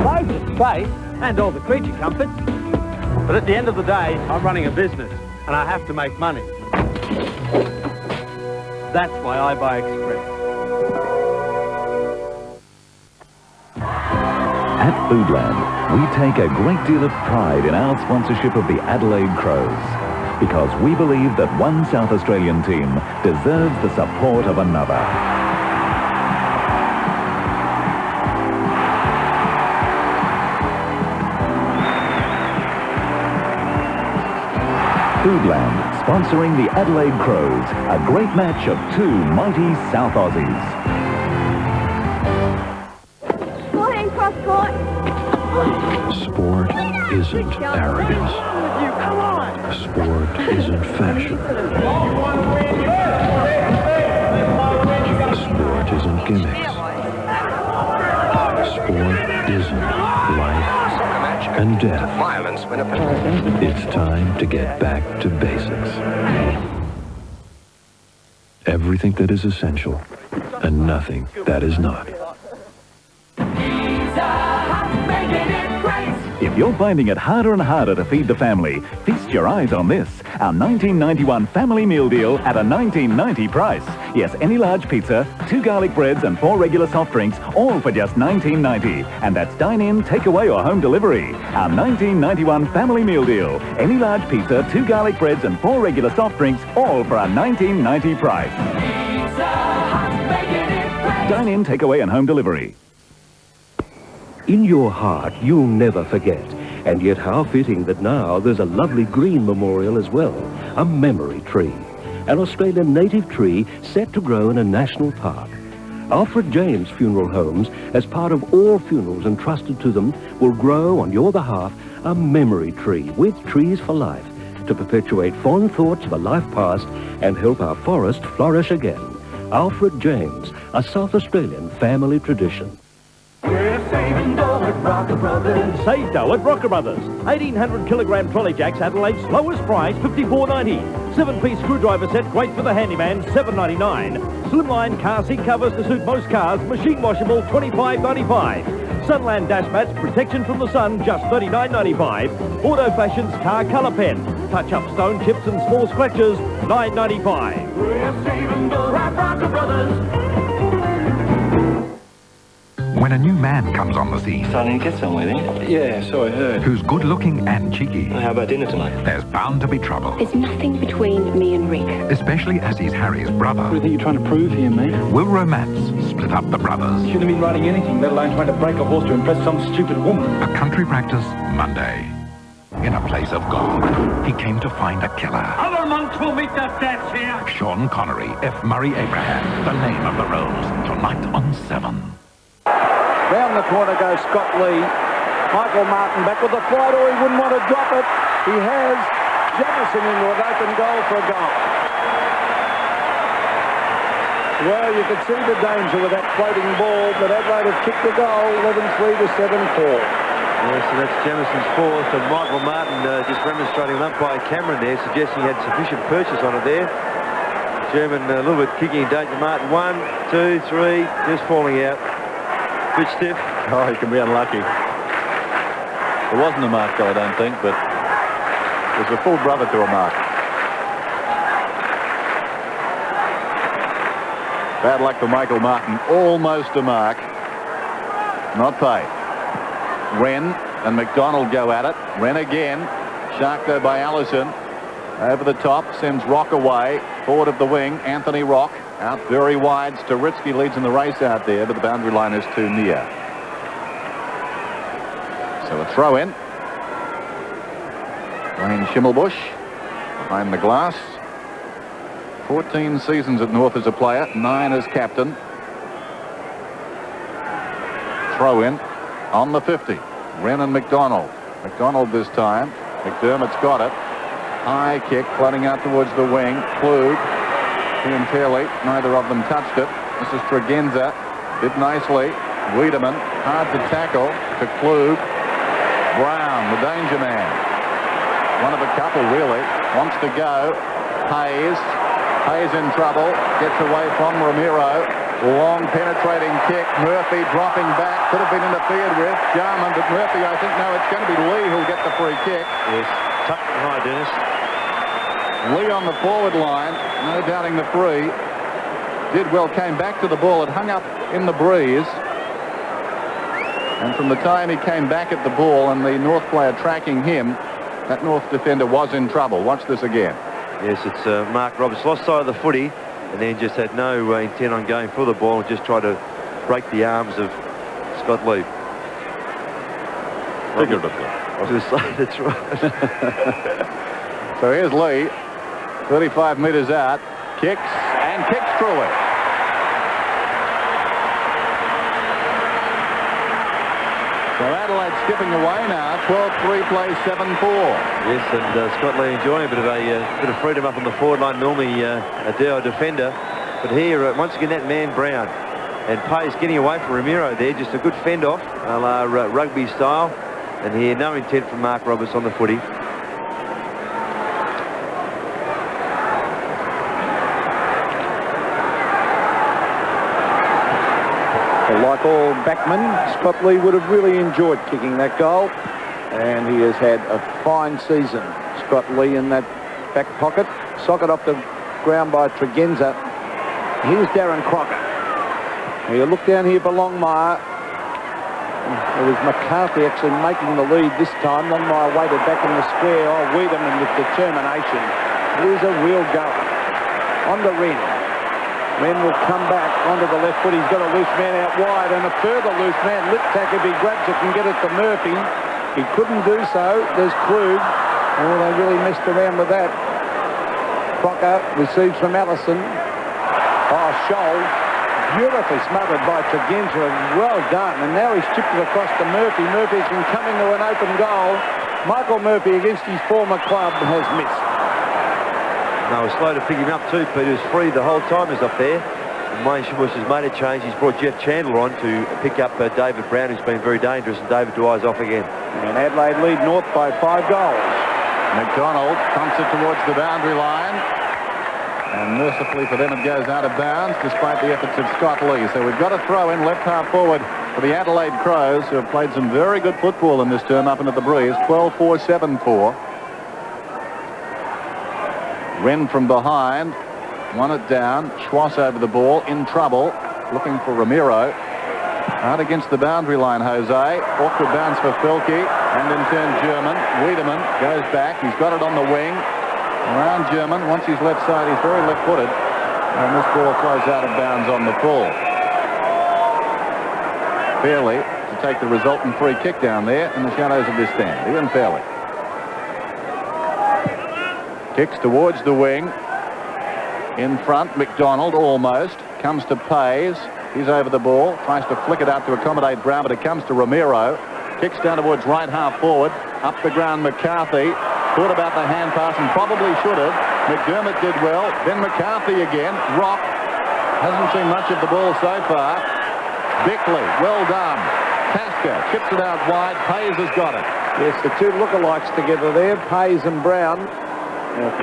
loads of space, and all the creature comforts. But at the end of the day, I'm running a business, and I have to make money. That's why I buy Express. At Foodland, we take a great deal of pride in our sponsorship of the Adelaide Crows, because we believe that one South Australian team deserves the support of another. Foodland, sponsoring the Adelaide Crows, a great match of two mighty South Aussies. Sport isn't arrogance. Sport isn't fashion. Sport isn't gimmicks. Sport isn't life and death. It's time to get back to basics. Everything that is essential and nothing that is not. If you're finding it harder and harder to feed the family, feast your eyes on this, our 1991 family meal deal at a $19.90 price. Yes, any large pizza, 2 garlic breads and 4 regular soft drinks, all for just $19.90. And that's dine-in, takeaway or home delivery. Our 1991 family meal deal. Any large pizza, 2 garlic breads and 4 regular soft drinks, all for our $19.90 price. Dine-in, takeaway and home delivery. In your heart, you'll never forget. And yet how fitting that now there's a lovely green memorial as well. A memory tree. An Australian native tree set to grow in a national park. Alfred James Funeral Homes, as part of all funerals entrusted to them, will grow on your behalf a memory tree with trees for life to perpetuate fond thoughts of a life past and help our forest flourish again. Alfred James, a South Australian family tradition. We're saving dough at Rocker Brothers. Save dough at Rocker Brothers. 1,800 kilogram trolley jacks, Adelaide's lowest price, $54.90. 7-piece screwdriver set, great for the handyman, $7.99. Slimline car seat covers to suit most cars, machine washable, $25.95. Sunland dash mats, protection from the sun, just $39.95. Auto Fashion's car colour pen. Touch up stone chips and small scratches, $9.95. We're saving dough at Rocker Brothers. When a new man comes on the scene... Starting to get somewhere then? Yeah, so I heard. ...who's good-looking and cheeky... How about dinner tonight? There's bound to be trouble. There's nothing between me and Rick. Especially as he's Harry's brother. What do you think you're trying to prove here, mate? Will romance split up the brothers? Shouldn't have been writing anything, let alone trying to break a horse to impress some stupid woman. A country practice, Monday. In a place of God, he came to find a killer. Other monks will meet their deaths here. Sean Connery, F. Murray Abraham, the name of the rose. Tonight on 7. Round the corner goes Scott Lee. Michael Martin back with the flight, or he wouldn't want to drop it. He has Jamison into an open goal for a goal. Well, you could see the danger with that floating ball, but Adelaide have kicked the goal, 11-3 to 7-4. Yes, and that's Jamison's fourth, and Michael Martin just remonstrating with umpire Cameron there, suggesting he had sufficient purchase on it there. German a little bit kicking in danger. Martin, 1, 2, 3, just falling out. Bit stiff. Oh, he can be unlucky. It wasn't a mark, though, I don't think, but it was a full brother to a mark. Bad luck for Michael Martin. Almost a mark. Not paid. Wren and McDonald go at it. Wren again. Sharked though by Allison. Over the top, sends Rock away. Forward of the wing, Anthony Rock. Out very wide. Staritsky leads in the race out there, but the boundary line is too near. So a throw in. Wayne Schimmelbusch behind the glass. 14 seasons at North as a player, 9 as captain. Throw in on the 50. Wren and McDonald. McDonald this time. McDermott's got it. High kick floating out towards the wing. Klug. And fairly, neither of them touched it. This is Tregenza. Did nicely. Wiedemann, hard to tackle. To Klug. Brown, the danger man. One of a couple, really. Wants to go. Hayes. Hayes in trouble. Gets away from Ramiro. Long penetrating kick. Murphy dropping back. Could have been interfered with. Jarman, but Murphy, I think, no, it's going to be Lee who'll get the free kick. Yes. Tucked and high, Dennis. Lee on the forward line, no doubting the free. Did well, came back to the ball. It hung up in the breeze. And from the time he came back at the ball and the North player tracking him, that North defender was in trouble. Watch this again. Yes, it's Mark Roberts. Lost sight of the footy and then just had no intent on going for the ball and just tried to break the arms of Scott Lee. Figuratively. That's right. So here's Lee. 35 metres out, kicks, and kicks truly. So Adelaide skipping away now, 12-3 plays 7-4. Yes, and Scott Lee enjoying a bit of freedom up on the forward line, normally a Deo defender. But here, once again, that man Brown. And Pace getting away from Ramiro there, just a good fend-off, a la rugby style. And here, no intent from Mark Roberts on the footy. Like all backmen, Scott Lee would have really enjoyed kicking that goal, and he has had a fine season. Scott Lee in that back pocket, socket off the ground by Tregenza. Here's Darren Crocker. You look down here for Longmire. It was McCarthy actually making the lead this time. Longmire waited back in the square. Oh, Wiedemann with determination. Here's a real goal. On the Wren. Wren will come back onto the left foot. He's got a loose man out wide and a further loose man. Liptak, if he grabs it, can get it to Murphy. He couldn't do so. There's Klug. Oh, they really messed around with that. Crocker receives from Allison. Oh, Scholl Beautifully smothered by Tregenza. Well done. And now he's chipped it across to Murphy. Murphy's been coming to an open goal. Michael Murphy, against his former club, has missed. No, was slow to pick him up too. Peter was free the whole time he's up there. And Wayne Bush has made a change. He's brought Jeff Chandler on to pick up David Brown, who's been very dangerous, and David Dwyer's off again. And Adelaide lead North by 5 goals. McDonald pumps it towards the boundary line. And mercifully for them, it goes out of bounds, despite the efforts of Scott Lee. So we've got a throw in left half forward for the Adelaide Crows, who have played some very good football in this term up into the breeze. 12-4, 7-4. Wren from behind. Won it down. Schwass over the ball. In trouble. Looking for Ramiro. Out against the boundary line, Jose. Awkward bounce for Felke. And in turn, German. Wiedemann goes back. He's got it on the wing. Around German. Once he's left side, he's very left-footed. And this ball flows out of bounds on the full. Fairley to take the resultant free kick down there in the shadows of this stand. Ian Fairley. Kicks towards the wing. In front, McDonald almost. Comes to Pays. He's over the ball. Tries to flick it out to accommodate Brown, but it comes to Ramiro. Kicks down towards right half forward. Up the ground, McCarthy. Thought about the hand pass and probably should have. McDermott did well. Then McCarthy again. Rock. Hasn't seen much of the ball so far. Bickley. Well done. Tasker chips it out wide. Pays has got it. Yes, the two lookalikes together there. Pays and Brown.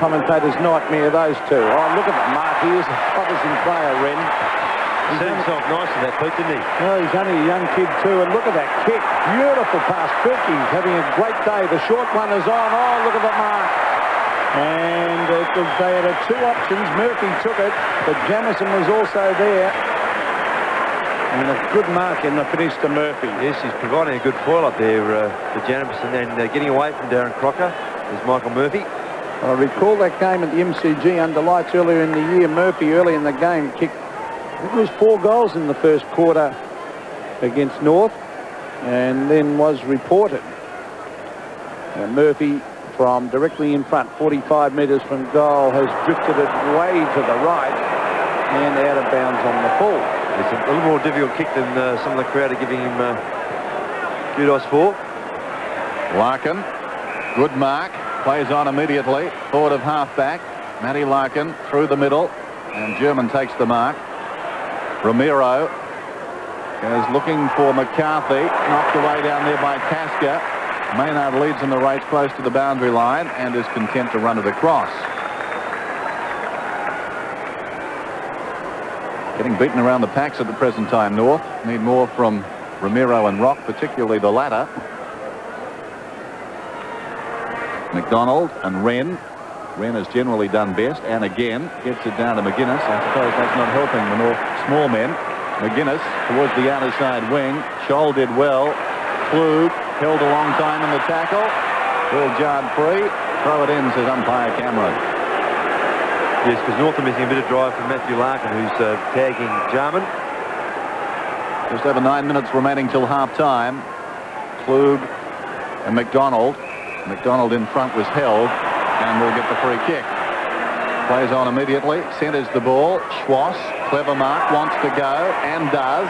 Commentator's nightmare, those two. Oh, look at the mark. He is a promising player, Wren. He set himself nice in that, Pete, didn't he? No, he's only a young kid too, and look at that kick. Beautiful pass. Filkey's having a great day. The short one is on. Oh, look at the mark. And they had 2 options. Murphy took it, but Jamison was also there. And a good mark in the finish to Murphy. Yes, he's providing a good foil up there for Jamison, and getting away from Darren Crocker is Michael Murphy. I recall that game at the MCG under lights earlier in the year. Murphy early in the game kicked, it was 4 goals in the first quarter against North, and then was reported. Murphy from directly in front, 45 metres from goal, has drifted it way to the right and out of bounds on the full. It's a little more difficult kick than some of the crowd are giving him kudos for. Larkin, good mark. Plays on immediately. Forward of half-back. Matty Larkin through the middle. And German takes the mark. Ramiro is looking for McCarthy. Knocked away down there by Tasker. Maynard leads in the race close to the boundary line and is content to run it across. Getting beaten around the packs at the present time, North. Need more from Ramiro and Rock, particularly the latter. McDonald and Wren. Wren has generally done best, and again gets it down to McGuinness. I suppose that's not helping the North small men. McGuinness towards the outer side wing. Scholl did well. Klug held a long time in the tackle. Ball jarred free. Throw it in, says umpire Cameron. Yes, because North are missing a bit of drive from Matthew Larkin, who's tagging Jarman. Just over 9 minutes remaining till half-time. Klug and McDonald. McDonald in front was held and will get the free kick. Plays on immediately, centres the ball. Schwass, clever mark, wants to go and does.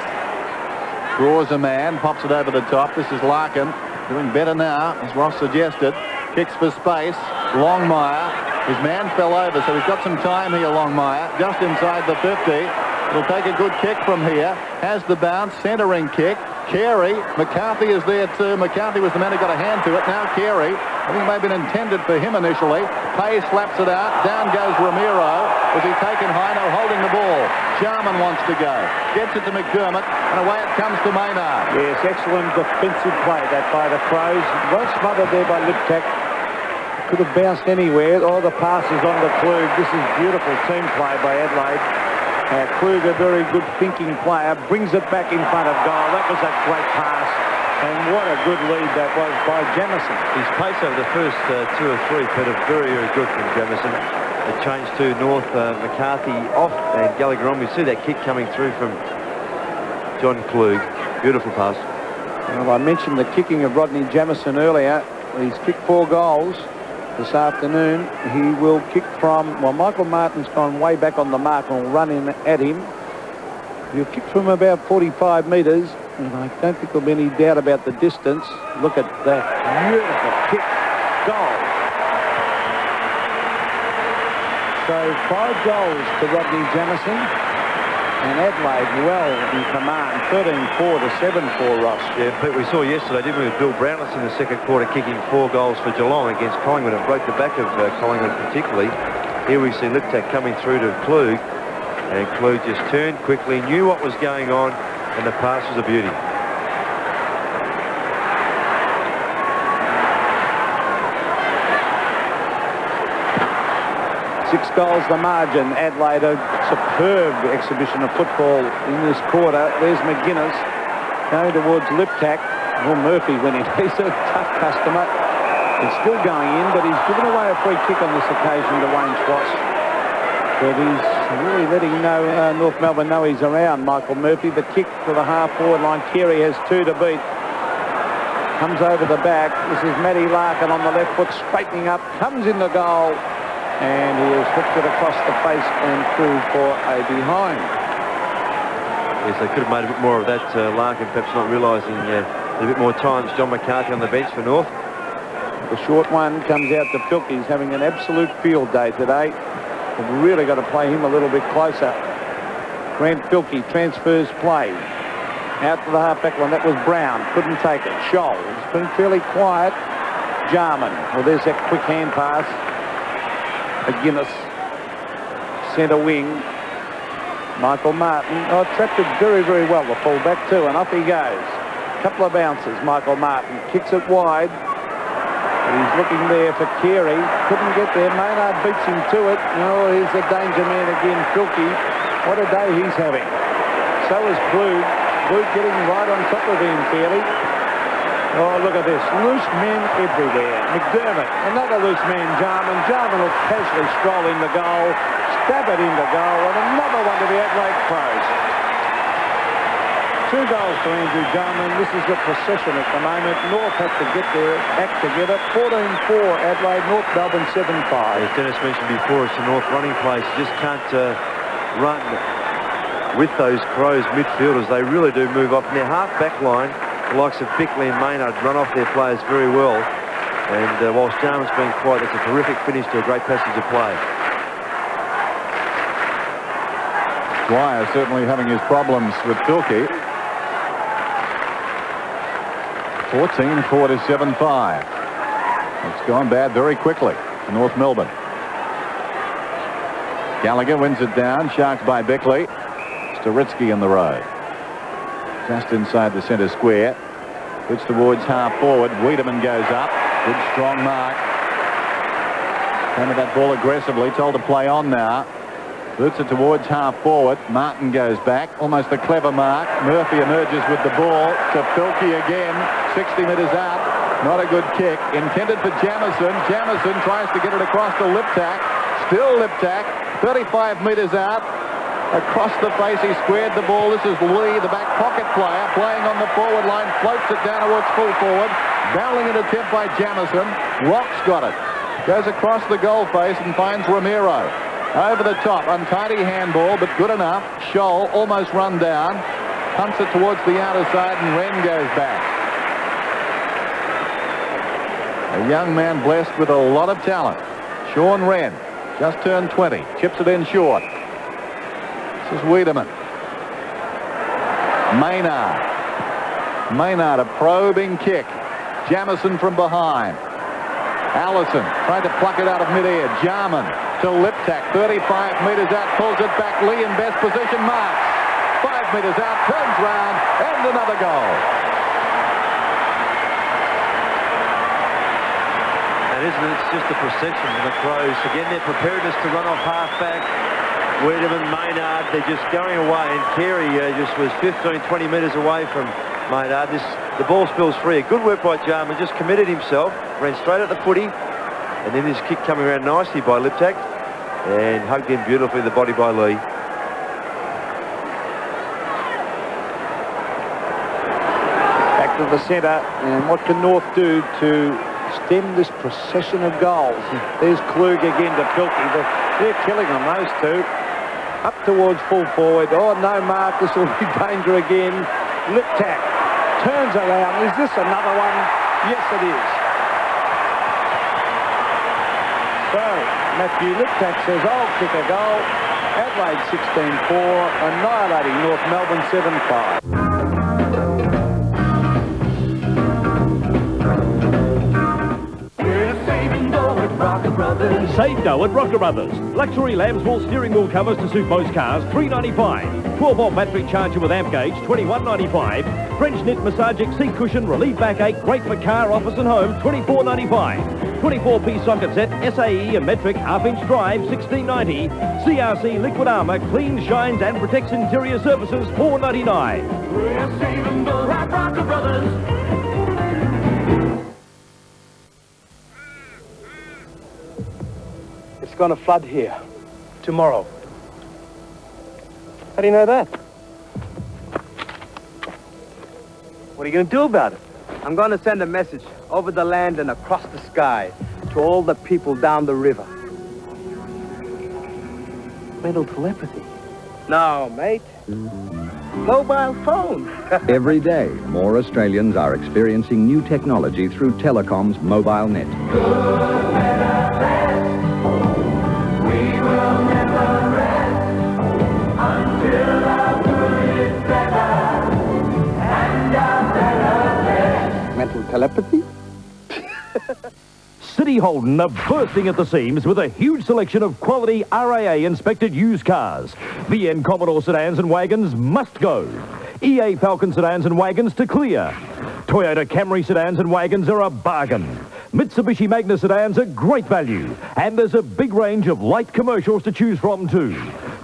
Draws a man, pops it over the top. This is Larkin doing better now, as Ross suggested. Kicks for space. Longmire, his man fell over, so he's got some time here, Longmire, just inside the 50. He'll take a good kick from here. Has the bounce, centering kick. Carey, McCarthy is there too. McCarthy was the man who got a hand to it. Now Carey, I think it may have been intended for him initially. Pays slaps it out. Down goes Ramiro. Was he taken high? No, holding the ball. Jarman wants to go. Gets it to McDermott, and away it comes to Maynard. Yes, excellent defensive play that by the Crows. Well smothered there by Liptak. Could have bounced anywhere. Oh, the pass is on to Klug. This is beautiful team play by Adelaide. Klug, a very good thinking player, brings it back in front of goal. That was a great pass. And what a good lead that was by Jamison. His pace over the first 2 or 3, Peter, very, very good from Jamison. It changed to North, McCarthy off and Gallagher on. We see that kick coming through from John Klug. Beautiful pass. Well, I mentioned the kicking of Rodney Jamison earlier. He's kicked 4 goals this afternoon. He will kick from, well, Michael Martin's gone way back on the mark and will run in at him. You kick from about 45 metres, and I don't think there'll be any doubt about the distance. Look at that beautiful kick. Goal. So 5 goals to Rodney Jamison, and Adelaide well in command. 13-4 to 7-4, Ross. Yeah, Pete, we saw yesterday, didn't we, with Bill Brownless in the second quarter kicking 4 goals for Geelong against Collingwood and broke the back of Collingwood particularly. Here we see Liptak coming through to Klug, and Klug just turned quickly, knew what was going on, and the pass was a beauty. Six goals the margin. Adelaide, a superb exhibition of football in this quarter. There's McGuinness going towards Liptak. Well, Murphy went in. He's a tough customer. It's still going in, but he's given away a free kick on this occasion to Wayne Schwartz. But he's really letting North Melbourne know he's around, Michael Murphy. The kick to the half-forward line. Carey has 2 to beat. Comes over the back. This is Matty Larkin on the left foot, straightening up. Comes in the goal. And he has hooked it across the face and through for a behind. Yes, they could have made a bit more of that, Larkin, perhaps not realising a bit more time. John McCarthy on the bench for North. The short one comes out to Pilkey. He's having an absolute field day today. We've really got to play him a little bit closer. Grant Pilkey transfers play. Out to the half-back line. That was Brown. Couldn't take it. Scholl. It's been fairly quiet. Jarman. Well, there's that quick hand pass. McGuinness, centre wing. Michael Martin. Oh, trapped it very, very well, the full-back too, and off he goes. Couple of bounces. Michael Martin kicks it wide. But he's looking there for Carey. Couldn't get there. Maynard beats him to it. Oh, here's the danger man again, Filkey. What a day he's having. So is Klug. Klug getting right on top of him fairly. Oh, look at this. Loose men everywhere. McDermott, another loose man, Jarman. Jarman will casually stroll in the goal, stab it into goal, and another one to the Adelaide Crows. 2 goals to Andrew Jarman. This is the procession at the moment. North have to get their act together. 14-4 Adelaide, North Melbourne 7-5. As Dennis mentioned before, it's the North running place. You just can't run with those Crows midfielders. They really do move off. And their half-back line, the likes of Bickley and Maynard, run off their players very well. And whilst Jarman's been quiet, it's a terrific finish to a great passage of play. Dwyer certainly having his problems with Filkey. 14-4 to 7-5. It's gone bad very quickly for North Melbourne. Gallagher wins it down. Sharks by Bickley. Staritsky in the road. Just inside the centre square. Puts towards half forward. Wiedemann goes up. Good strong mark. Came at that ball aggressively. Told to play on now. Boots it towards half forward. Martin goes back. Almost a clever mark. Murphy emerges with the ball to Filkey again. 60 metres out. Not a good kick. Intended for Jamison. Jamison tries to get it across to Liptak. Still Liptak. 35 metres out. Across the face, he squared the ball. This is Lee, the back pocket player, playing on the forward line. Floats it down towards full forward. Barreling an attempt by Jamison. Rock's got it. Goes across the goal face and finds Romero. Over the top, untidy handball, but good enough. Scholl almost run down. Punts it towards the outer side, and Wren goes back. A young man blessed with a lot of talent. Sean Wren, just turned 20. Chips it in short. This is Wiedemann. Maynard. Maynard, a probing kick. Jamison from behind. Allison tried to pluck it out of midair. Jarman to Liptak. 35 metres out. Pulls it back. Lee in best position. Marks. 5 metres out. Turns round. And another goal. And isn't it? It's just the procession of the Crows. Again, their preparedness to run off half-back. Wiedemann, Maynard, they're just going away. And Carey just was 15, 20 metres away from Maynard. The ball spills free. Good work by Jarman. Just committed himself. Ran straight at the footy. And then this kick coming around nicely by Liptak. And hugged in beautifully, the body by Lee. Back to the centre. And what can North do to stem this procession of goals? There's Klug again to Pilkey. They're killing them, those two. Up towards full forward. Oh, no mark. This will be danger again. Liptak turns around. Is this another one? Yes, it is. So, Matthew Liptak says, I'll kick a goal. Adelaide 16-4, annihilating North Melbourne 7-5. Save dough at Rocker Brothers. Luxury Lambswool steering wheel covers to suit most cars, $3.95. 12-volt battery charger with amp gauge, $21.95. French knit massagic seat cushion, relieve backache, great for car, office and home, $24.95. 24-piece socket set, SAE and metric half-inch drive, $16.90. CRC liquid armour, cleans, shines and protects interior surfaces, $4.99. We're saving dough at Rocker Brothers. It's going to flood here tomorrow. How do you know that? What are you going to do about it? I'm going to send a message over the land and across the sky to all the people down the river. Mental telepathy. No, mate. Mobile phone. Every day, more Australians are experiencing new technology through Telecom's mobile net. Mental telepathy? City Holden are bursting at the seams with a huge selection of quality RAA-inspected used cars. VN Commodore sedans and wagons must go. EA Falcon sedans and wagons to clear. Toyota Camry sedans and wagons are a bargain. Mitsubishi Magna sedans are great value. And there's a big range of light commercials to choose from too.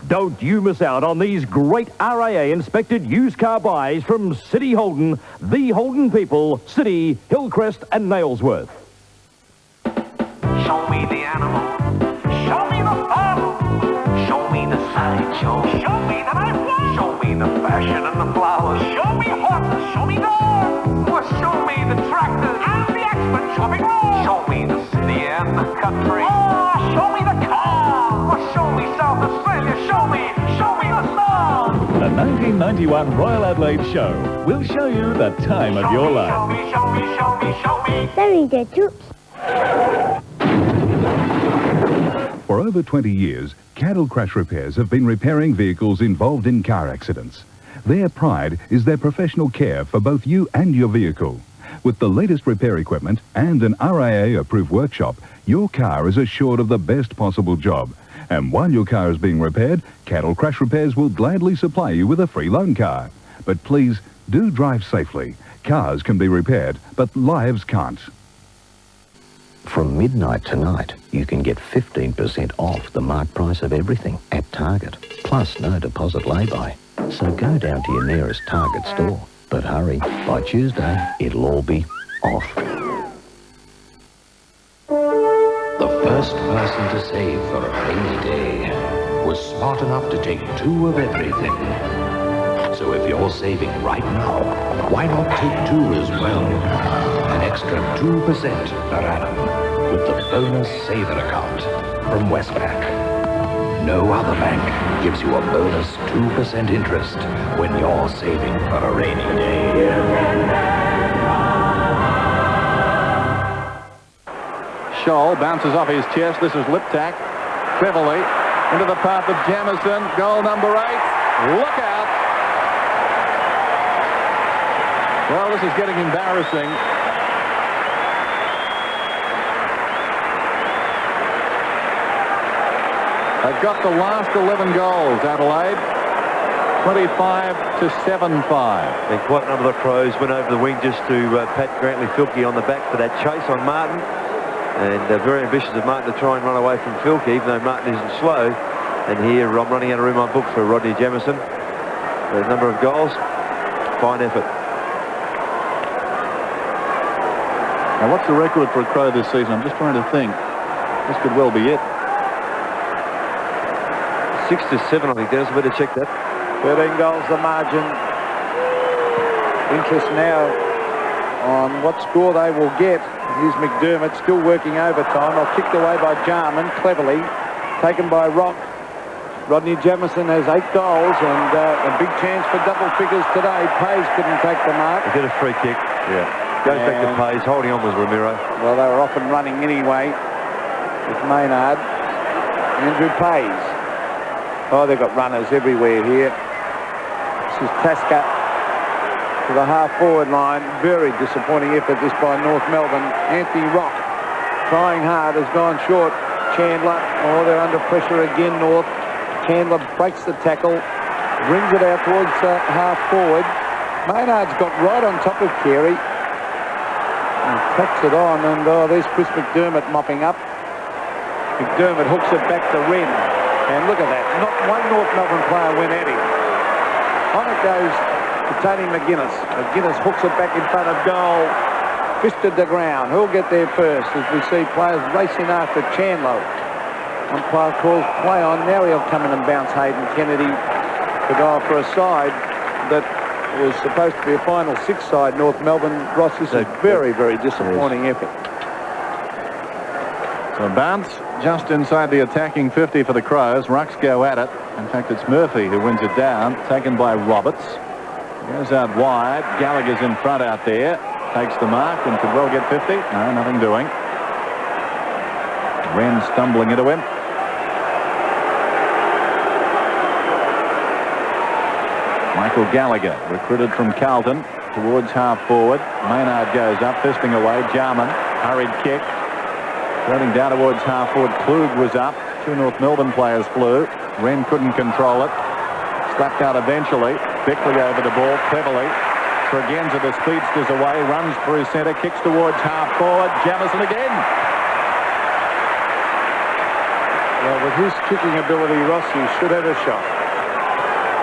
Don't you miss out on these great RAA-inspected used car buys from City Holden, the Holden people, City, Hillcrest and Nailsworth. Show me the animal. Show me the fun. Show me the sideshow. Show me the night. Show me the fashion and the flowers. Show me horses. Show me dogs. Or show me the tractors and the expert shopping mall. Show me the city and the country. Oh, show me the car. Or show me South Australia. Show me the stars. The 1991 Royal Adelaide Show will show you the time of your life. Show me. Very good, too. For over 20 years, Cattle Crash Repairs have been repairing vehicles involved in car accidents. Their pride is their professional care for both you and your vehicle. With the latest repair equipment and an RAA-approved workshop, your car is assured of the best possible job. And while your car is being repaired, Cattle Crash Repairs will gladly supply you with a free loan car. But please, do drive safely. Cars can be repaired, but lives can't. From midnight tonight, you can get 15% off the marked price of everything at Target, plus no deposit lay-by. So go down to your nearest Target store. But hurry, by Tuesday, it'll all be off. The first person to save for a rainy day was smart enough to take 2 of everything. So if you're saving right now, why not take 2 as well? An extra 2% per annum with the bonus saver account from Westpac. No other bank gives you a bonus 2% interest when you're saving for a rainy day. Scholl bounces off his chest. This is Liptak. Cleverly into the path of Jamison. Goal number 8. Look out. Well, this is getting embarrassing. They've got the last 11 goals, Adelaide. 25 to 7-5. And quite a number of the Crows went over the wing just to pat Grantley-Filkey on the back for that chase on Martin. And very ambitious of Martin to try and run away from Filkey, even though Martin isn't slow. And here I'm running out of room on book for Rodney Jamison. A number of goals. Fine effort. Now, what's the record for a Crow this season? I'm just trying to think. This could well be it. 6 to 7, I think, Dennis. Better check that. 13 goals the margin. Interest now on what score they will get. Here's McDermott still working overtime. Kicked away by Jarman cleverly. Taken by Rock. Rodney Jamieson has 8 goals and a big chance for double figures today. Pays couldn't take the mark. He did a free kick. Yeah. Goes back to Pays. Holding on was Ramiro. Well, they were off and running anyway with Maynard. Andrew Pays. Oh, they've got runners everywhere here. This is Tasca to the half-forward line. Very disappointing effort this by North Melbourne. Anthony Rock trying hard, has gone short. Chandler, oh, they're under pressure again, North. Chandler breaks the tackle, brings it out towards half-forward. Maynard's got right on top of Carey. And taps it on, and there's Chris McDermott mopping up. McDermott hooks it back to Wren. And look at that, not one North Melbourne player went at him. On it goes to Tony McGuinness. McGuinness hooks it back in front of goal. Fisted the ground. Who'll get there first as we see players racing after Chandler. Umpire calls play on. Now he'll come in and bounce Hayden Kennedy to go for a side that was supposed to be a final 6 side. North Melbourne. Ross, this is a very, very disappointing effort. So bounce just inside the attacking 50 for the Crows. Rucks go at it. In fact, it's Murphy who wins it down, taken by Roberts. Goes out wide. Gallagher's in front out there. Takes the mark and could well get 50. No, nothing doing. Wren stumbling into him. Michael Gallagher, recruited from Carlton, towards half-forward. Maynard goes up, fisting away. Jarman, hurried kick. Turning down towards half-forward. Klug was up. 2 North Melbourne players flew. Wren couldn't control it. Slapped out eventually. Bickley over the ball, cleverly. Tregenza, the speedster's away, runs through centre, kicks towards half-forward. Jamieson again. Well, with his kicking ability, Ross, he should have a shot.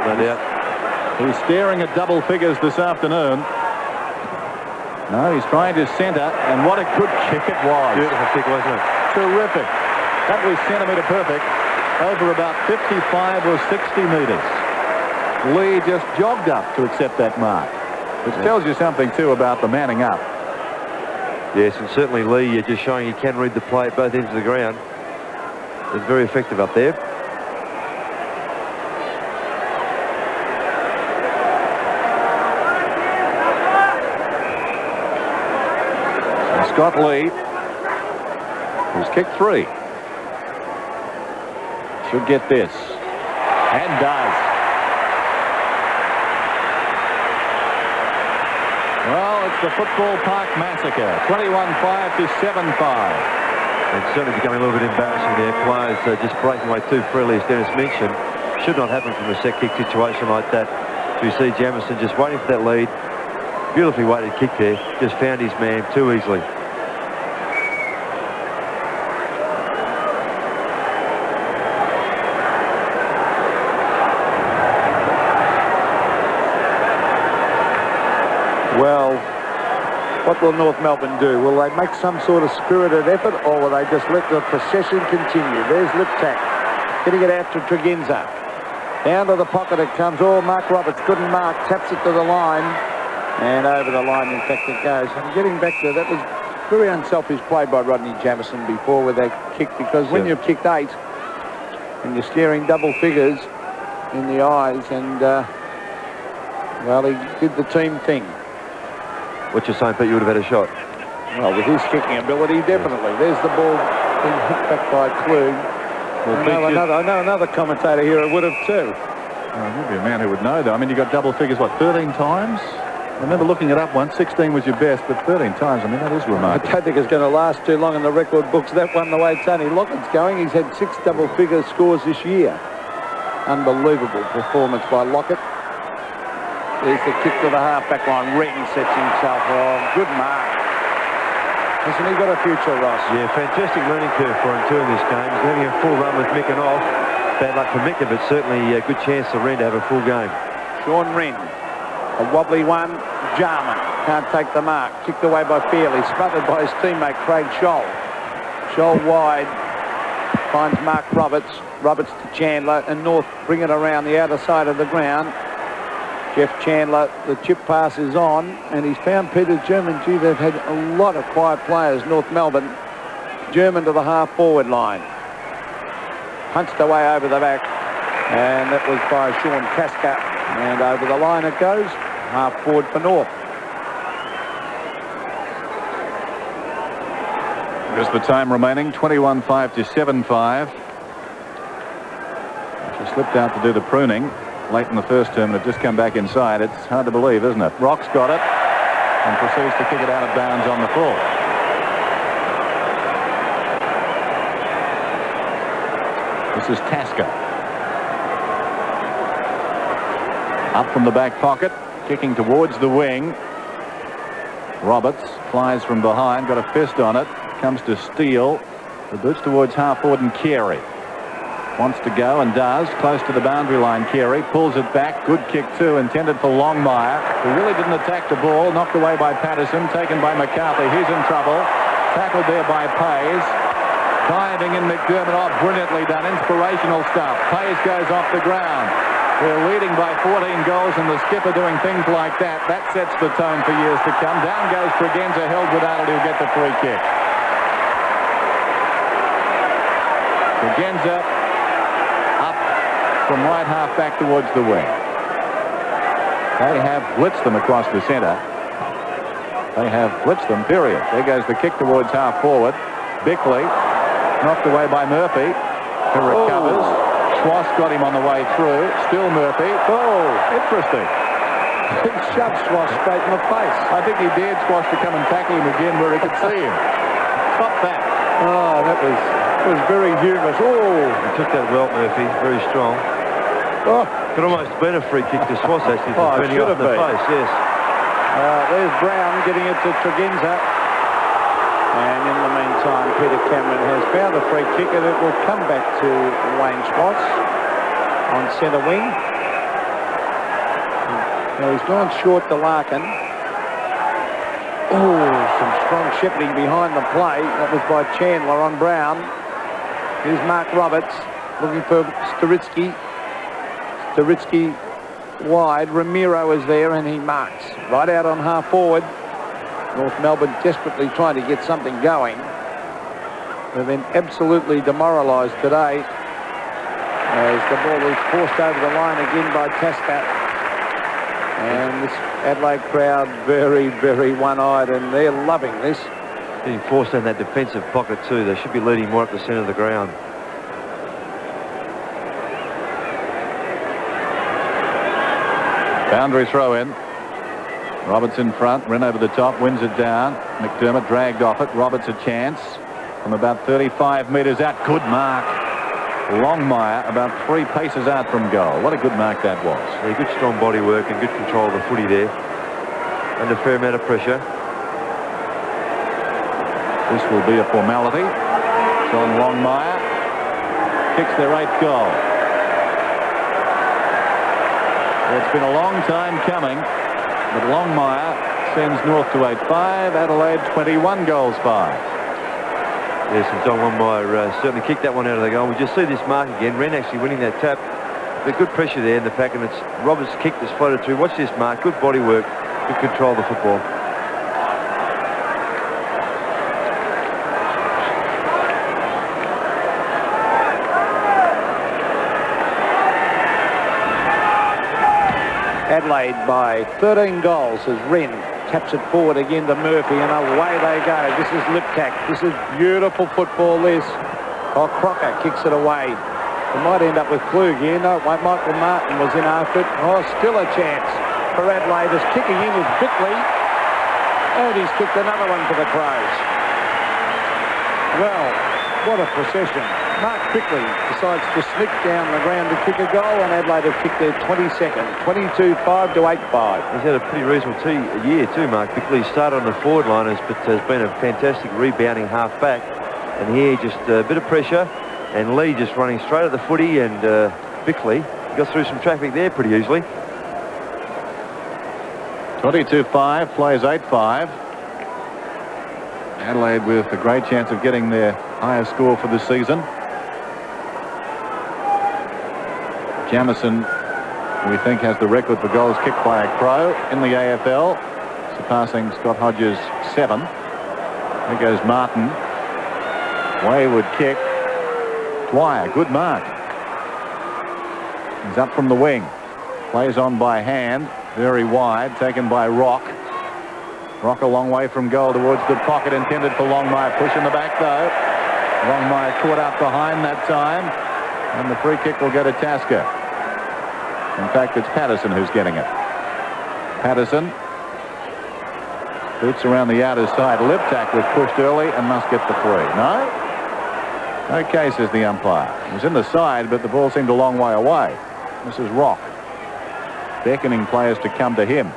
No doubt. He's staring at double figures this afternoon. No, he's trying to centre, and what a good kick it was. Beautiful kick, wasn't it? Terrific. That was centimetre perfect, over about 55 or 60 metres. Lee just jogged up to accept that mark, which tells you something, too, about the manning up. Yes, and certainly Lee, you're just showing he can read the play at both ends of the ground. It's very effective up there. Scott Lee, who's kicked 3, should get this, and does. Well, it's the Football Park Massacre, 21-5 to 7-5. And certainly becoming a little bit embarrassing there. Players just breaking away too freely, as Dennis mentioned. Should not happen from a set kick situation like that. So you see Jamieson just waiting for that lead. Beautifully weighted kick there. Just found his man too easily. Well, what will North Melbourne do? Will they make some sort of spirited effort, or will they just let the procession continue? There's Liptak getting it out to Tregenza. Down to the pocket it comes. Oh, Mark Roberts couldn't mark. Taps it to the line. And over the line, in fact, it goes. And getting back to that was very unselfish play by Rodney Jamieson before with that kick, because when you've kicked 8 and you're staring double figures in the eyes, and, well, he did the team thing. What you're saying, Pete, you would have had a shot? Well, with his kicking ability, definitely. There's the ball being hit back by Klug. I know another commentator here who would have too. Well, you'd be a man who would know, though. I mean, you got double figures, what, 13 times? I remember looking it up once. 16 was your best, but 13 times, I mean, that is remarkable. I don't think it's going to last too long in the record books. That one, the way Tony Lockett's going, he's had 6 double-figure scores this year. Unbelievable performance by Lockett. There's the kick to the half-back line. Wren sets himself wrong. Good mark. Hasn't he got a future, Ross? Yeah, fantastic learning curve for him too in this game. He's having a full run with Micken off. Bad luck for Micken, but certainly a good chance for Wren to have a full game. Sean Wren. A wobbly one. Jarman can't take the mark. Kicked away by Fairley. Smothered by his teammate Craig Scholl. Scholl wide. Finds Mark Roberts. Roberts to Chandler. And North bring it around the outer side of the ground. Jeff Chandler, the chip pass is on, and he's found Peter German. Gee, they've had a lot of quiet players, North Melbourne. German to the half-forward line. Punched away over the back. And that was by Sean Casca. And over the line it goes. Half forward for North. Just the time remaining, 21-5 to 7-5. She slipped out to do the pruning late in the first term and had just come back inside. It's hard to believe, isn't it? Rock's got it and proceeds to kick it out of bounds on the full. This is Tasca. Up from the back pocket, kicking towards the wing. Roberts flies from behind, got a fist on it. Comes to Steele. The boots towards half forward, and Carey wants to go and does. Close to the boundary line, Carey pulls it back. Good kick too, intended for Longmire, who really didn't attack the ball. Knocked away by Patterson, taken by McCarthy. He's in trouble. Tackled there by Pays. Diving in McDermott off, brilliantly done. Inspirational stuff. Pays goes off the ground. We're leading by 14 goals, and the skipper doing things like that. That sets the tone for years to come. Down goes Tregenza, held without it. He'll get the free kick. Tregenza up from right half back towards the wing. They have blitzed them across the centre. They have blitzed them, period. There goes the kick towards half forward. Bickley knocked away by Murphy, who recovers. Schwass got him on the way through. Still Murphy. Oh, interesting. He shoved Schwass straight in the face. I think he dared Schwass to come and tackle him again where he could see him. Stop that. Oh, that was very humorous. Oh, he took that well, Murphy. Very strong. Oh, could almost been a free kick to Schwass actually. Oh, it should have been. Face, yes. There's Brown getting it to Tregenza. And in the meantime, Peter Cameron has found a free kick, and it will come back to Wayne Schwass on centre wing. Now he's gone short to Larkin. Oh, some strong shepherding behind the play. That was by Chandler on Brown. Here's Mark Roberts looking for Staritsky. Staritsky wide. Ramiro is there, and he marks right out on half forward. North Melbourne desperately trying to get something going. They've been absolutely demoralised today as the ball is forced over the line again by Tasca. And this Adelaide crowd very, very one-eyed, and they're loving this. Being forced in that defensive pocket too. They should be leading more up the centre of the ground. Boundary throw in. Roberts in front, ran over the top, wins it down. McDermott dragged off it. Roberts a chance from about 35 metres out. Good mark. Longmire about 3 paces out from goal. What a good mark that was. Yeah, good strong body work and good control of the footy there. Under a fair amount of pressure. This will be a formality. John Longmire kicks their 8th goal. It's been a long time coming. But Longmire sends North to 8-5, Adelaide 21 goals 5. Yes, and John Longmire certainly kicked that one out of the goal. We just see this mark again. Wren actually winning that tap. The good pressure there in the fact, and it's Roberts' kick that's floated through. Watch this mark. Good body work. Good control of the football. Adelaide by 13 goals as Wren taps it forward again to Murphy, and away they go. This is Liptak. This is beautiful football, this. Oh, Crocker kicks it away. It might end up with Klug here. No, it won't. Michael Martin was in after it. Oh, still a chance for Adelaide. As kicking in is Bickley. And he's kicked another one for the Crows. Well, what a procession. Mark Bickley decides to sneak down the ground to kick a goal, and Adelaide have kicked their 22nd, 22-5 to 8-5. He's had a pretty reasonable year too, Mark Bickley. Started on the forward line, but has been a fantastic rebounding half-back. And here just a bit of pressure, and Lee just running straight at the footy, and Bickley got through some traffic there pretty easily. 22-5, plays 8-5. Adelaide with a great chance of getting their highest score for the season. Jamison, we think, has the record for goals kicked by a Crow in the AFL, surpassing Scott Hodges' 7. There goes Martin. Wayward kick. Dwyer, good mark. He's up from the wing. Plays on by hand. Very wide. Taken by Rock. Rock a long way from goal towards the pocket intended for Longmire. Push in the back though. Longmire caught out behind that time. And the free kick will go to Tasker. In fact, it's Patterson who's getting it. Patterson. Boots around the outer side. Liptak was pushed early and must get the free. No? Okay, says the umpire. It was in the side, but the ball seemed a long way away. This is Rock. Beckoning players to come to him.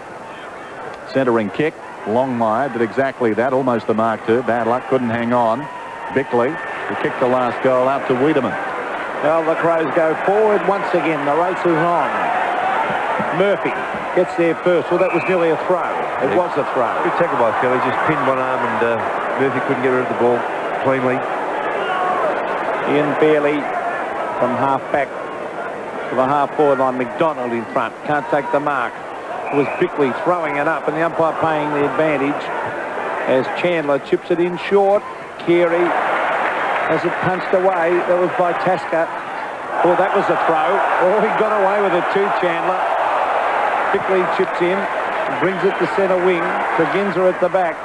Centering kick. Longmire did exactly that. Almost the mark too. Bad luck. Couldn't hang on. Bickley to kick the last goal out to Wiedemann. Well, the Crows go forward once again. The race is on. Murphy gets there first. Well, that was nearly a throw. It was a throw. Good tackle by Kelly. Just pinned one arm and Murphy couldn't get rid of the ball cleanly. Ian Bailey from half back to the half forward line. McDonald in front. Can't take the mark. It was Bickley throwing it up and the umpire paying the advantage as Chandler chips it in short. Carey has it punched away. That was by Tasker. Oh, that was a throw. Oh, he got away with it too, Chandler. Bickley chips in, brings it to centre wing. Tregenza at the back.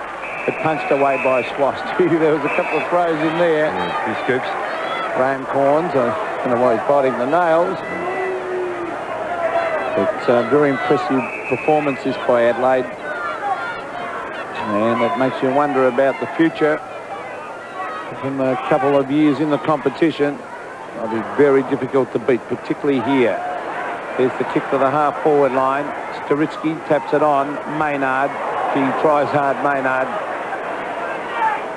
But punched away by Sloss. There was a couple of throws in there. Yeah, few scoops. Graham Corns, I don't know why he's biting the nails. But very impressive performances by Adelaide. And it makes you wonder about the future. From a couple of years in the competition, it'll be very difficult to beat, particularly here. There's the kick to the half-forward line. Staritsky taps it on. Maynard. He tries hard, Maynard.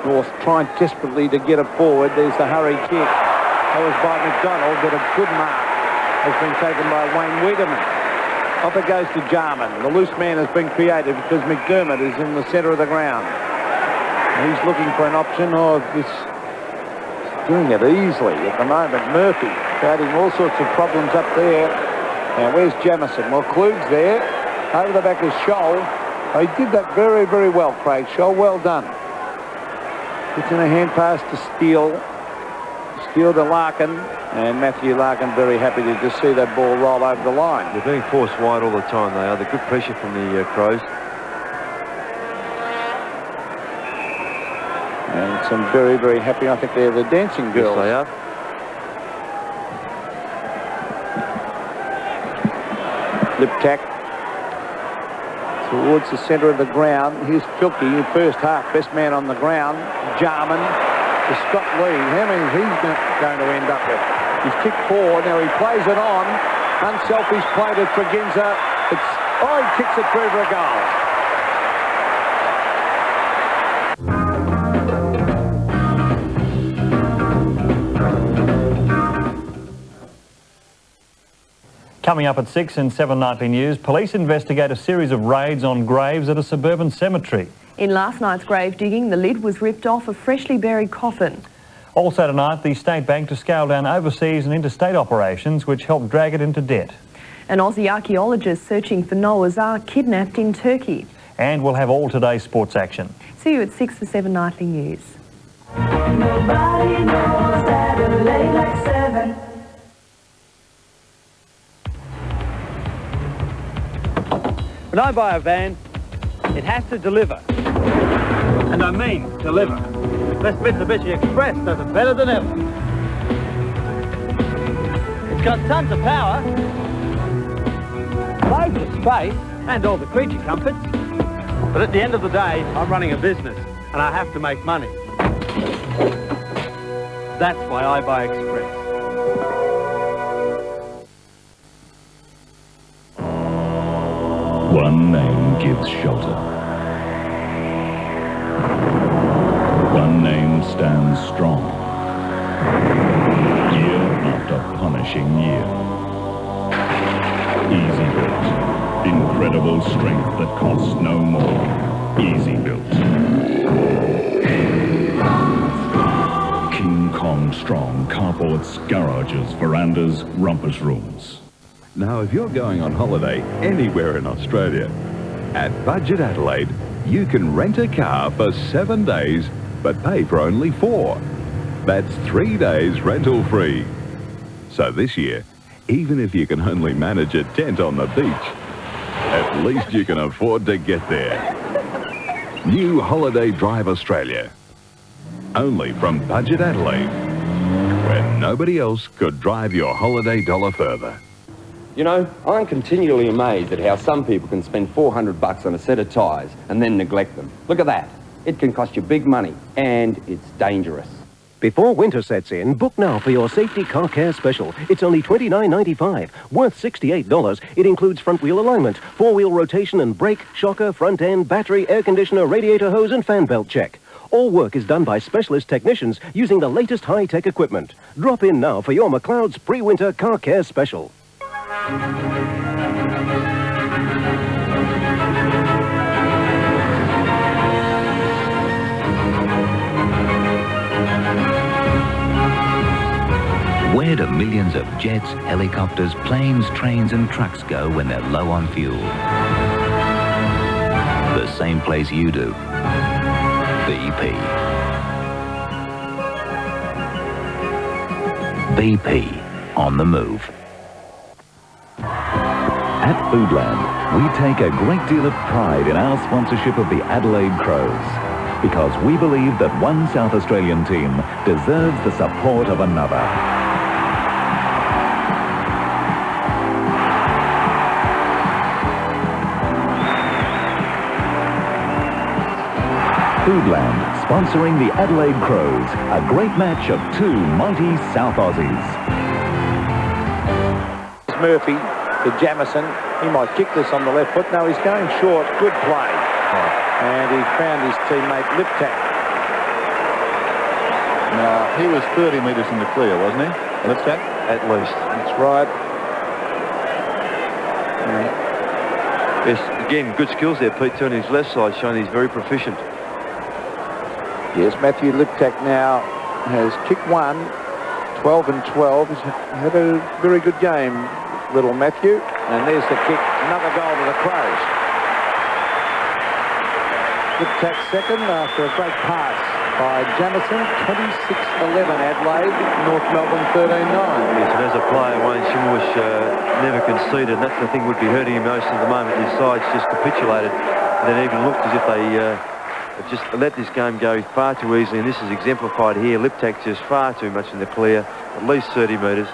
North trying desperately to get it forward. There's the hurry kick. That was by McDonald, but a good mark has been taken by Wayne Wiedemann. Off it goes to Jarman. The loose man has been created because McDermott is in the centre of the ground. He's looking for an option. Oh, this doing it easily at the moment. Murphy creating all sorts of problems up there. Now, where's Jamison? Well, Klug's there. Over the back is Scholl. Oh, he did that very, very well, Craig Scholl. Well done. It's in a hand pass to Steele. Steele to Larkin. And Matthew Larkin very happy to just see that ball roll over the line. They're being forced wide all the time. They are. The good pressure from the Crows. And some very, very happy. I think they're the dancing girls. Yes, they are. Liptak towards the centre of the ground. Here's Filkey in the first half. Best man on the ground. Jarman to Scott Lee. How many is he going to end up with? He's kicked forward. Now he plays it on. Unselfish play to Tregenza. He kicks it through for a goal. Coming up at 6 in 7 Nightly News, police investigate a series of raids on graves at a suburban cemetery. In last night's grave digging, the lid was ripped off a freshly buried coffin. Also tonight, the State Bank to scale down overseas and interstate operations which helped drag it into debt. An Aussie archaeologist searching for Noah's Ark kidnapped in Turkey. And we'll have all today's sports action. See you at 6 for 7 Nightly News. Nobody knows Adelaide like 7. When I buy a van, it has to deliver. And I mean deliver. This Mitsubishi Express does it better than ever. It's got tons of power, loads of space, and all the creature comforts. But at the end of the day, I'm running a business, and I have to make money. That's why I buy Express. One name gives shelter. One name stands strong. Year after punishing year. Easy Built. Incredible strength that costs no more. Easy Built. King Kong strong carports, garages, verandas, rumpus rooms. Now, if you're going on holiday anywhere in Australia, at Budget Adelaide, you can rent a car for 7 days, but pay for only 4. That's 3 days rental free. So this year, Even if you can only manage a tent on the beach, at least you can afford to get there. New Holiday Drive Australia. Only from Budget Adelaide, where nobody else could drive your holiday dollar further. You know, I'm continually amazed at how some people can spend $400 on a set of tyres and then neglect them. Look at that. It can cost you big money, and it's dangerous. Before winter sets in, book now for your safety car care special. It's only $29.95, worth $68. It includes front-wheel alignment, four-wheel rotation and brake, shocker, front end, battery, air conditioner, radiator hose and fan belt check. All work is done by specialist technicians using the latest high-tech equipment. Drop in now for your McLeod's pre-winter car care special. Where do millions of jets, helicopters, planes, trains and trucks go when they're low on fuel? The same place you do. BP. BP on the move. At Foodland, we take a great deal of pride in our sponsorship of the Adelaide Crows, because we believe that one South Australian team deserves the support of another. Foodland, sponsoring the Adelaide Crows, a great match of two mighty South Aussies. Murphy to Jamison. He might kick this on the left foot. No, he's going short. Good play. And he found his teammate Liptak. Now, he was 30 metres in the clear, wasn't he? Liptak? At least. That's right. Yes, again, good skills there, Pete, on his left side, showing he's very proficient. Yes, Matthew Liptak now has kicked one, 12 and 12. He's had a very good game, little Matthew. And there's the kick, another goal to the Crows. Liptak second after a great pass by Jamison. 26-11 Adelaide, North Melbourne 13-9. Yes, and as a player, Wayne Schimmelbusch never conceded. And that's the thing would be hurting him most at the moment. His side's just capitulated. And it even looked as if they have just let this game go far too easily. And this is exemplified here. Liptak just far too much in the clear, at least 30 metres.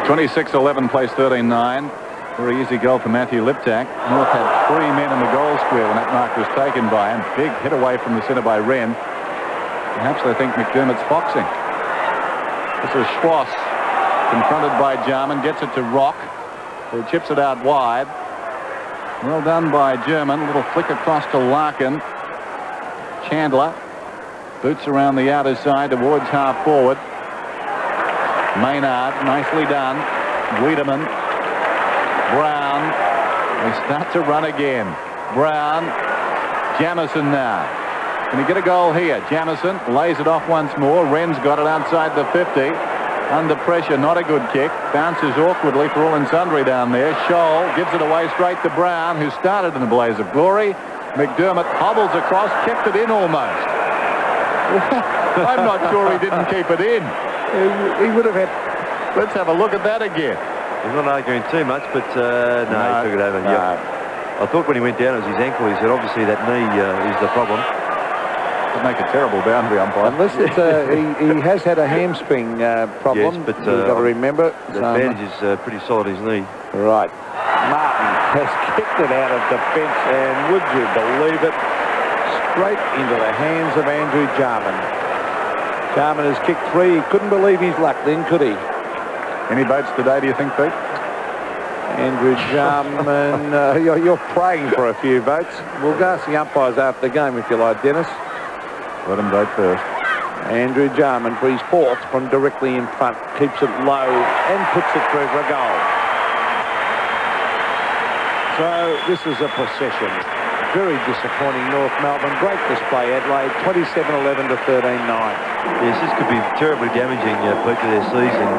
(26-11) plays 13-9. Very easy goal for Matthew Liptak. North had three men in the goal square when that mark was taken by him. Big hit away from the centre by Wren. Perhaps they think McDermott's boxing. This is Schwass, confronted by Jarman, gets it to Rock, who chips it out wide. Well done by German. Little flick across to Larkin. Chandler boots around the outer side towards half forward. Maynard, nicely done. Wiedemann. Brown. They start to run again. Brown. Jamison now. Can he get a goal here? Jamison lays it off once more. Wren's got it outside the 50. Under pressure, not a good kick. Bounces awkwardly for all and sundry down there. Scholl gives it away straight to Brown, who started in a blaze of glory. McDermott hobbles across, kept it in almost. I'm not sure he didn't keep it in. He would have had... Let's have a look at that again. He's not arguing too much, but no, he took it over. No. Yep. I thought when he went down it was his ankle. He said obviously that knee is the problem. It'd make a terrible boundary umpire. Unless it's he has had a hamstring problem. Yes, but you've got to remember. The bandage is pretty solid, his knee. Right. Martin has kicked it out of defence, and would you believe it, straight into the hands of Andrew Jarman. Jarman has kicked three. He couldn't believe his luck then, could he? Any votes today, do you think, Pete? Andrew Jarman, you're praying for a few votes. We'll go ask the umpires after the game if you like, Dennis. Let him vote first. Andrew Jarman for his fourth from directly in front. Keeps it low and puts it through for a goal. So this is a possession. Very disappointing North Melbourne. Great display Adelaide. 27-11 to 13-9. Yes, this could be terribly damaging, Pete, to their season.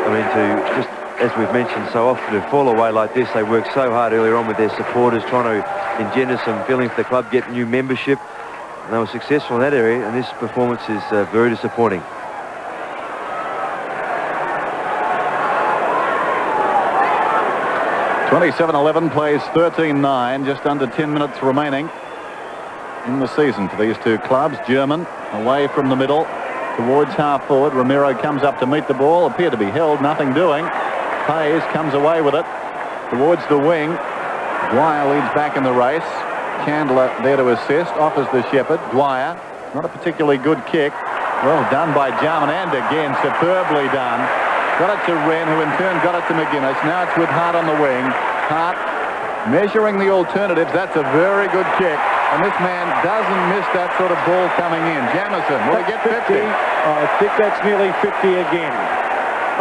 I mean, to just, as we've mentioned so often, to fall away like this. They worked so hard earlier on with their supporters, trying to engender some feelings for the club, get new membership. And they were successful in that area, and this performance is very disappointing. (27-11) plays 13-9, just under 10 minutes remaining in the season for these two clubs. German away from the middle towards half forward. Ramiro comes up to meet the ball, appear to be held, nothing doing. Pays comes away with it towards the wing. Dwyer leads back in the race. Chandler there to assist, offers the Shepherd. Dwyer, not a particularly good kick. Well done by Jarman, and again superbly done. Got it to Wren, who in turn got it to McGuinness. Now it's with Hart on the wing. Hart measuring the alternatives. That's a very good kick. And this man doesn't miss that sort of ball coming in. Jamison, will he get 50? I think that's nearly 50 again.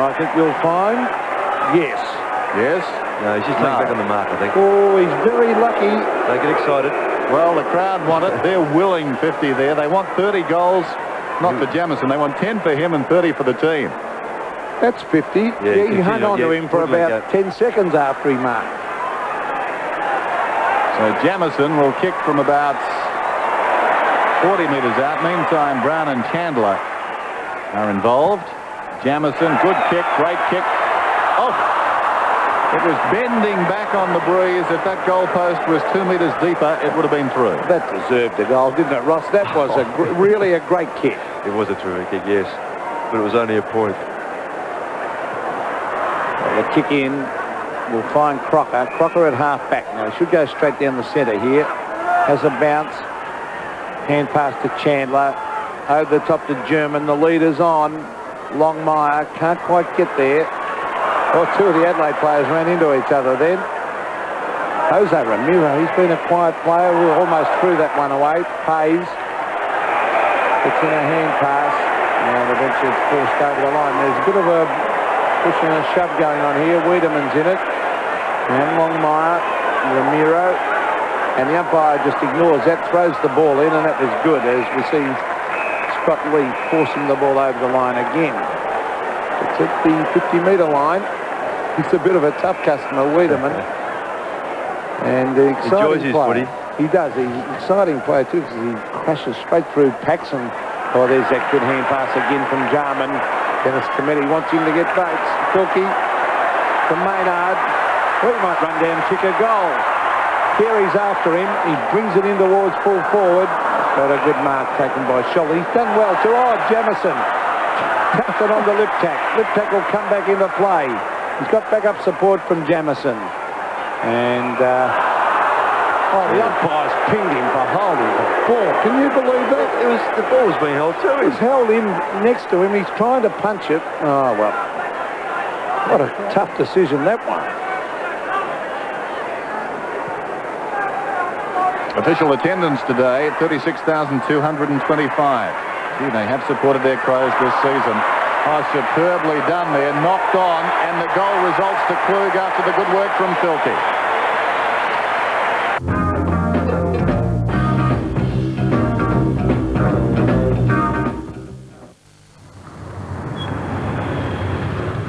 I think we'll find. Yes. Yes? No, he's just taking back on the mark, I think. Oh, he's very lucky. They get excited. Well, the crowd want it. They're willing 50 there. They want 30 goals, not for Jamison. They want 10 for him and 30 for the team. That's 50. Yeah, he hung on to him for about 10 seconds after he marked. So Jamison will kick from about 40 metres out. Meantime, Brown and Chandler are involved. Jamison, good kick, great kick. Oh! It was bending back on the breeze. If that goalpost was 2 metres deeper, it would have been through. That deserved a goal, didn't it, Ross? That was really a great kick. It was a terrific kick, yes. But it was only a point. The kick in will find Crocker. Crocker at half back now. He should go straight down the centre here. Has a bounce. Hand pass to Chandler. Over the top to German. The leader's on. Longmire can't quite get there. Well, two of the Adelaide players ran into each other then. Jose Ramiro, he's been a quiet player. We're almost threw that one away. Pays. It's in a hand pass. And eventually it's forced over the line. There's a bit of a push and a shove going on here. Wiedemann's in it. And Longmire, Ramiro. And the umpire just ignores that, throws the ball in, and that was good, as we see Scott Lee forcing the ball over the line again. It's at the 50-metre line. He's a bit of a tough customer, Wiedemann. And the exciting player. He does. He's an exciting player too, because he crashes straight through Paxson. Oh, there's that good hand pass again from Jarman. Dennis Cometti wants him to get votes. Filkey from Maynard. Well, he might run down and kick a goal. Carey's after him. He brings it in towards full forward. Got a good mark taken by Scholl. He's done well too. Oh, Jamison. Taps it on to Liptak. Liptak will come back into play. He's got backup support from Jamison. And, the umpire's pinged him for holding the ball. Can you believe that? The ball was being held too. It was held in next to him. He's trying to punch it. Oh, well. What a tough decision, that one. Official attendance today, 36,225. Gee, they have supported their Crows this season. Oh, superbly done there. Knocked on, and the goal results to Klug after the good work from Filkey.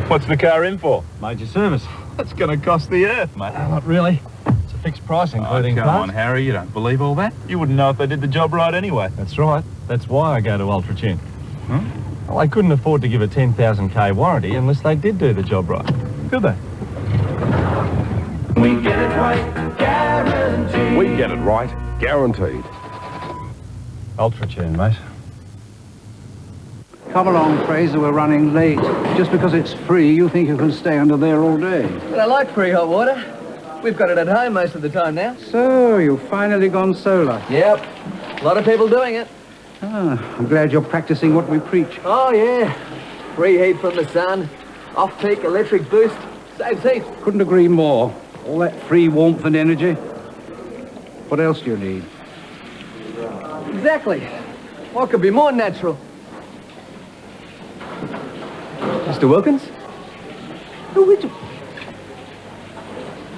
What's the car in for? Major service. That's going to cost the earth, mate. Not really. It's a fixed price, including come parts. on, Harry. You don't believe all that? You wouldn't know if they did the job right anyway. That's right. That's why I go to Ultra-Chin. Huh? Well, they couldn't afford to give a 10,000k warranty unless they did do the job right. Could they? We get it right, guaranteed. We get it right, guaranteed. Ultra-Chin, mate. Come along, Fraser, we're running late. Just because it's free, you think you can stay under there all day. But I like free hot water. We've got it at home most of the time now. So, you've finally gone solar. Yep. A lot of people doing it. Ah, I'm glad you're practicing what we preach. Oh, yeah. Free heat from the sun. Off-peak electric boost. Saves heat. Couldn't agree more. All that free warmth and energy. What else do you need? Exactly. What could be more natural? Mr. Wilkins? Who would you...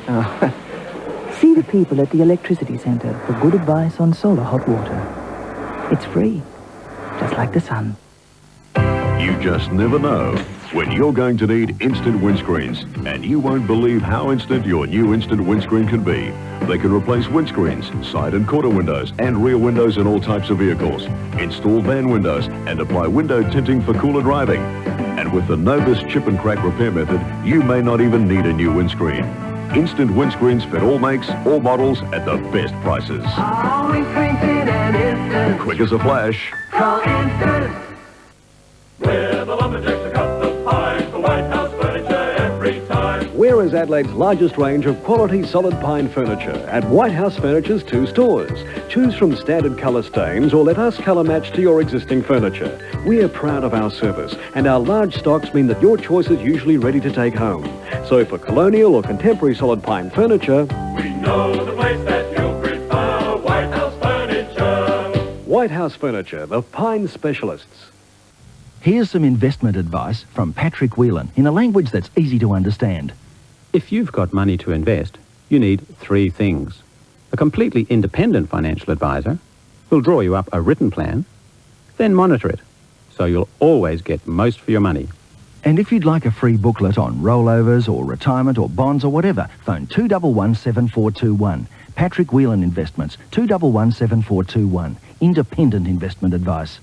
Oh. See the people at the electricity centre for good advice on solar hot water. It's free, just like the sun. You just never know when you're going to need instant windscreens, and you won't believe how instant your new instant windscreen can be. They can replace windscreens, side and quarter windows, and rear windows in all types of vehicles, install van windows, and apply window tinting for cooler driving. And with the Novus chip and crack repair method, you may not even need a new windscreen. Instant windscreens fit all makes, all models, at the best prices. Quick as a flash. Call Instant. Where the lumberjacks are cut the pine for White House furniture every time. Where is Adelaide's largest range of quality solid pine furniture? At White House Furniture's 2 stores. Choose from standard colour stains or let us colour match to your existing furniture. We are proud of our service, and our large stocks mean that your choice is usually ready to take home. So for colonial or contemporary solid pine furniture, We know the place that you prefer, White House Furniture. White House Furniture, the pine specialists. Here's some investment advice from Patrick Whelan in a language that's easy to understand. If you've got money to invest, you need 3 things. A completely independent financial advisor who'll draw you up a written plan, then monitor it, so you'll always get most for your money. And if you'd like a free booklet on rollovers or retirement or bonds or whatever, phone 211-7421. Patrick Whelan Investments, 211-7421. Independent investment advice.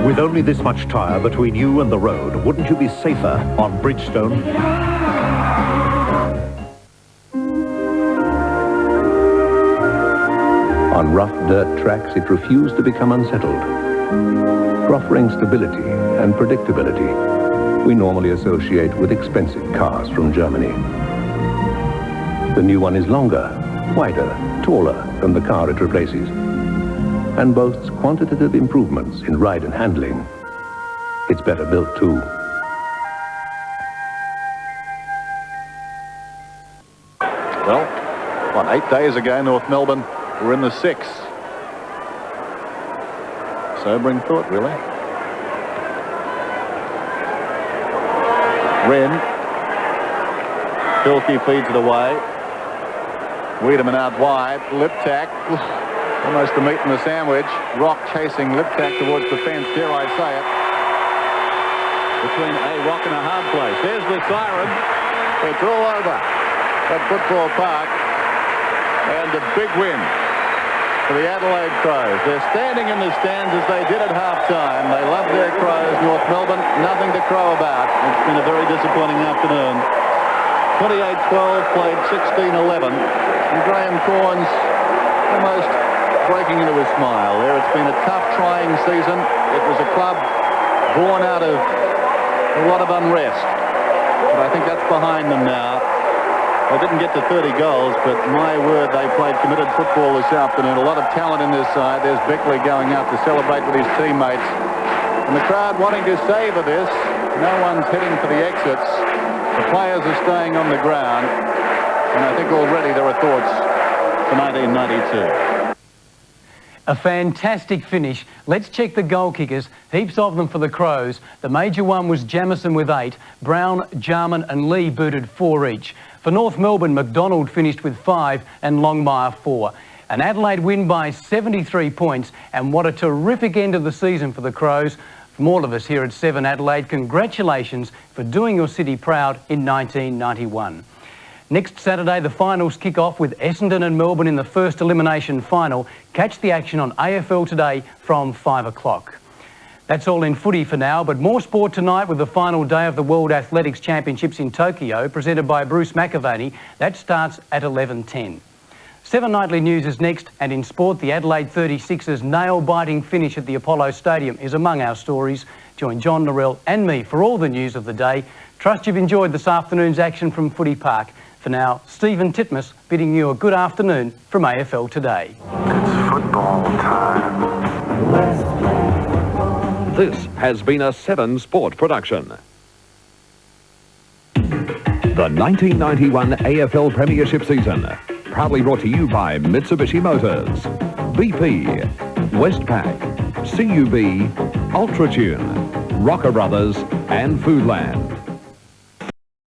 With only this much tyre between you and the road, wouldn't you be safer on Bridgestone? On rough dirt tracks, it refused to become unsettled. Offering stability and predictability, we normally associate with expensive cars from Germany. The new one is longer, wider, taller than the car it replaces, and boasts quantitative improvements in ride and handling. It's better built too. Well, 8 days ago, North Melbourne were in the 6. Sobering thought, really. Wren. Filkey feeds it away. Wiedemann out wide. Liptak. Almost the meat in the sandwich. Rock chasing Liptak towards the fence, dare I say it. Between a rock and a hard place. There's the siren. It's all over at Football Park. And a big win for the Adelaide Crows. They're standing in the stands as they did at half-time. They love their Crows. North Melbourne, nothing to crow about. It's been a very disappointing afternoon. 28-12, played 16-11. And Graham Corns almost breaking into a smile there. It's been a tough, trying season. It was a club born out of a lot of unrest. But I think that's behind them now. They didn't get to 30 goals, but my word, they played committed football this afternoon. A lot of talent in this side. There's Beckley going out to celebrate with his teammates. And the crowd wanting to savour this. No one's heading for the exits. The players are staying on the ground. And I think already there are thoughts for 1992. A fantastic finish. Let's check the goal kickers. Heaps of them for the Crows. The major one was Jamison with 8. Brown, Jarman and Lee booted 4 each. For North Melbourne, McDonald finished with 5 and Longmire 4. An Adelaide win by 73 points, and what a terrific end of the season for the Crows. From all of us here at 7 Adelaide, congratulations for doing your city proud in 1991. Next Saturday, the finals kick off with Essendon and Melbourne in the first elimination final. Catch the action on AFL Today from 5 o'clock. That's all in footy for now, but more sport tonight with the final day of the World Athletics Championships in Tokyo, presented by Bruce McAvaney. That starts at 11:10. 7 Nightly News is next, and in sport, the Adelaide 36ers' nail-biting finish at the Apollo Stadium is among our stories. Join John Norrell and me for all the news of the day. Trust you've enjoyed this afternoon's action from Footy Park. For now, Stephen Titmus bidding you a good afternoon from AFL Today. It's football time. This has been a 7 Sport production. The 1991 AFL Premiership season, proudly brought to you by Mitsubishi Motors, BP, Westpac, CUB, Ultratune, Rocker Brothers and Foodland.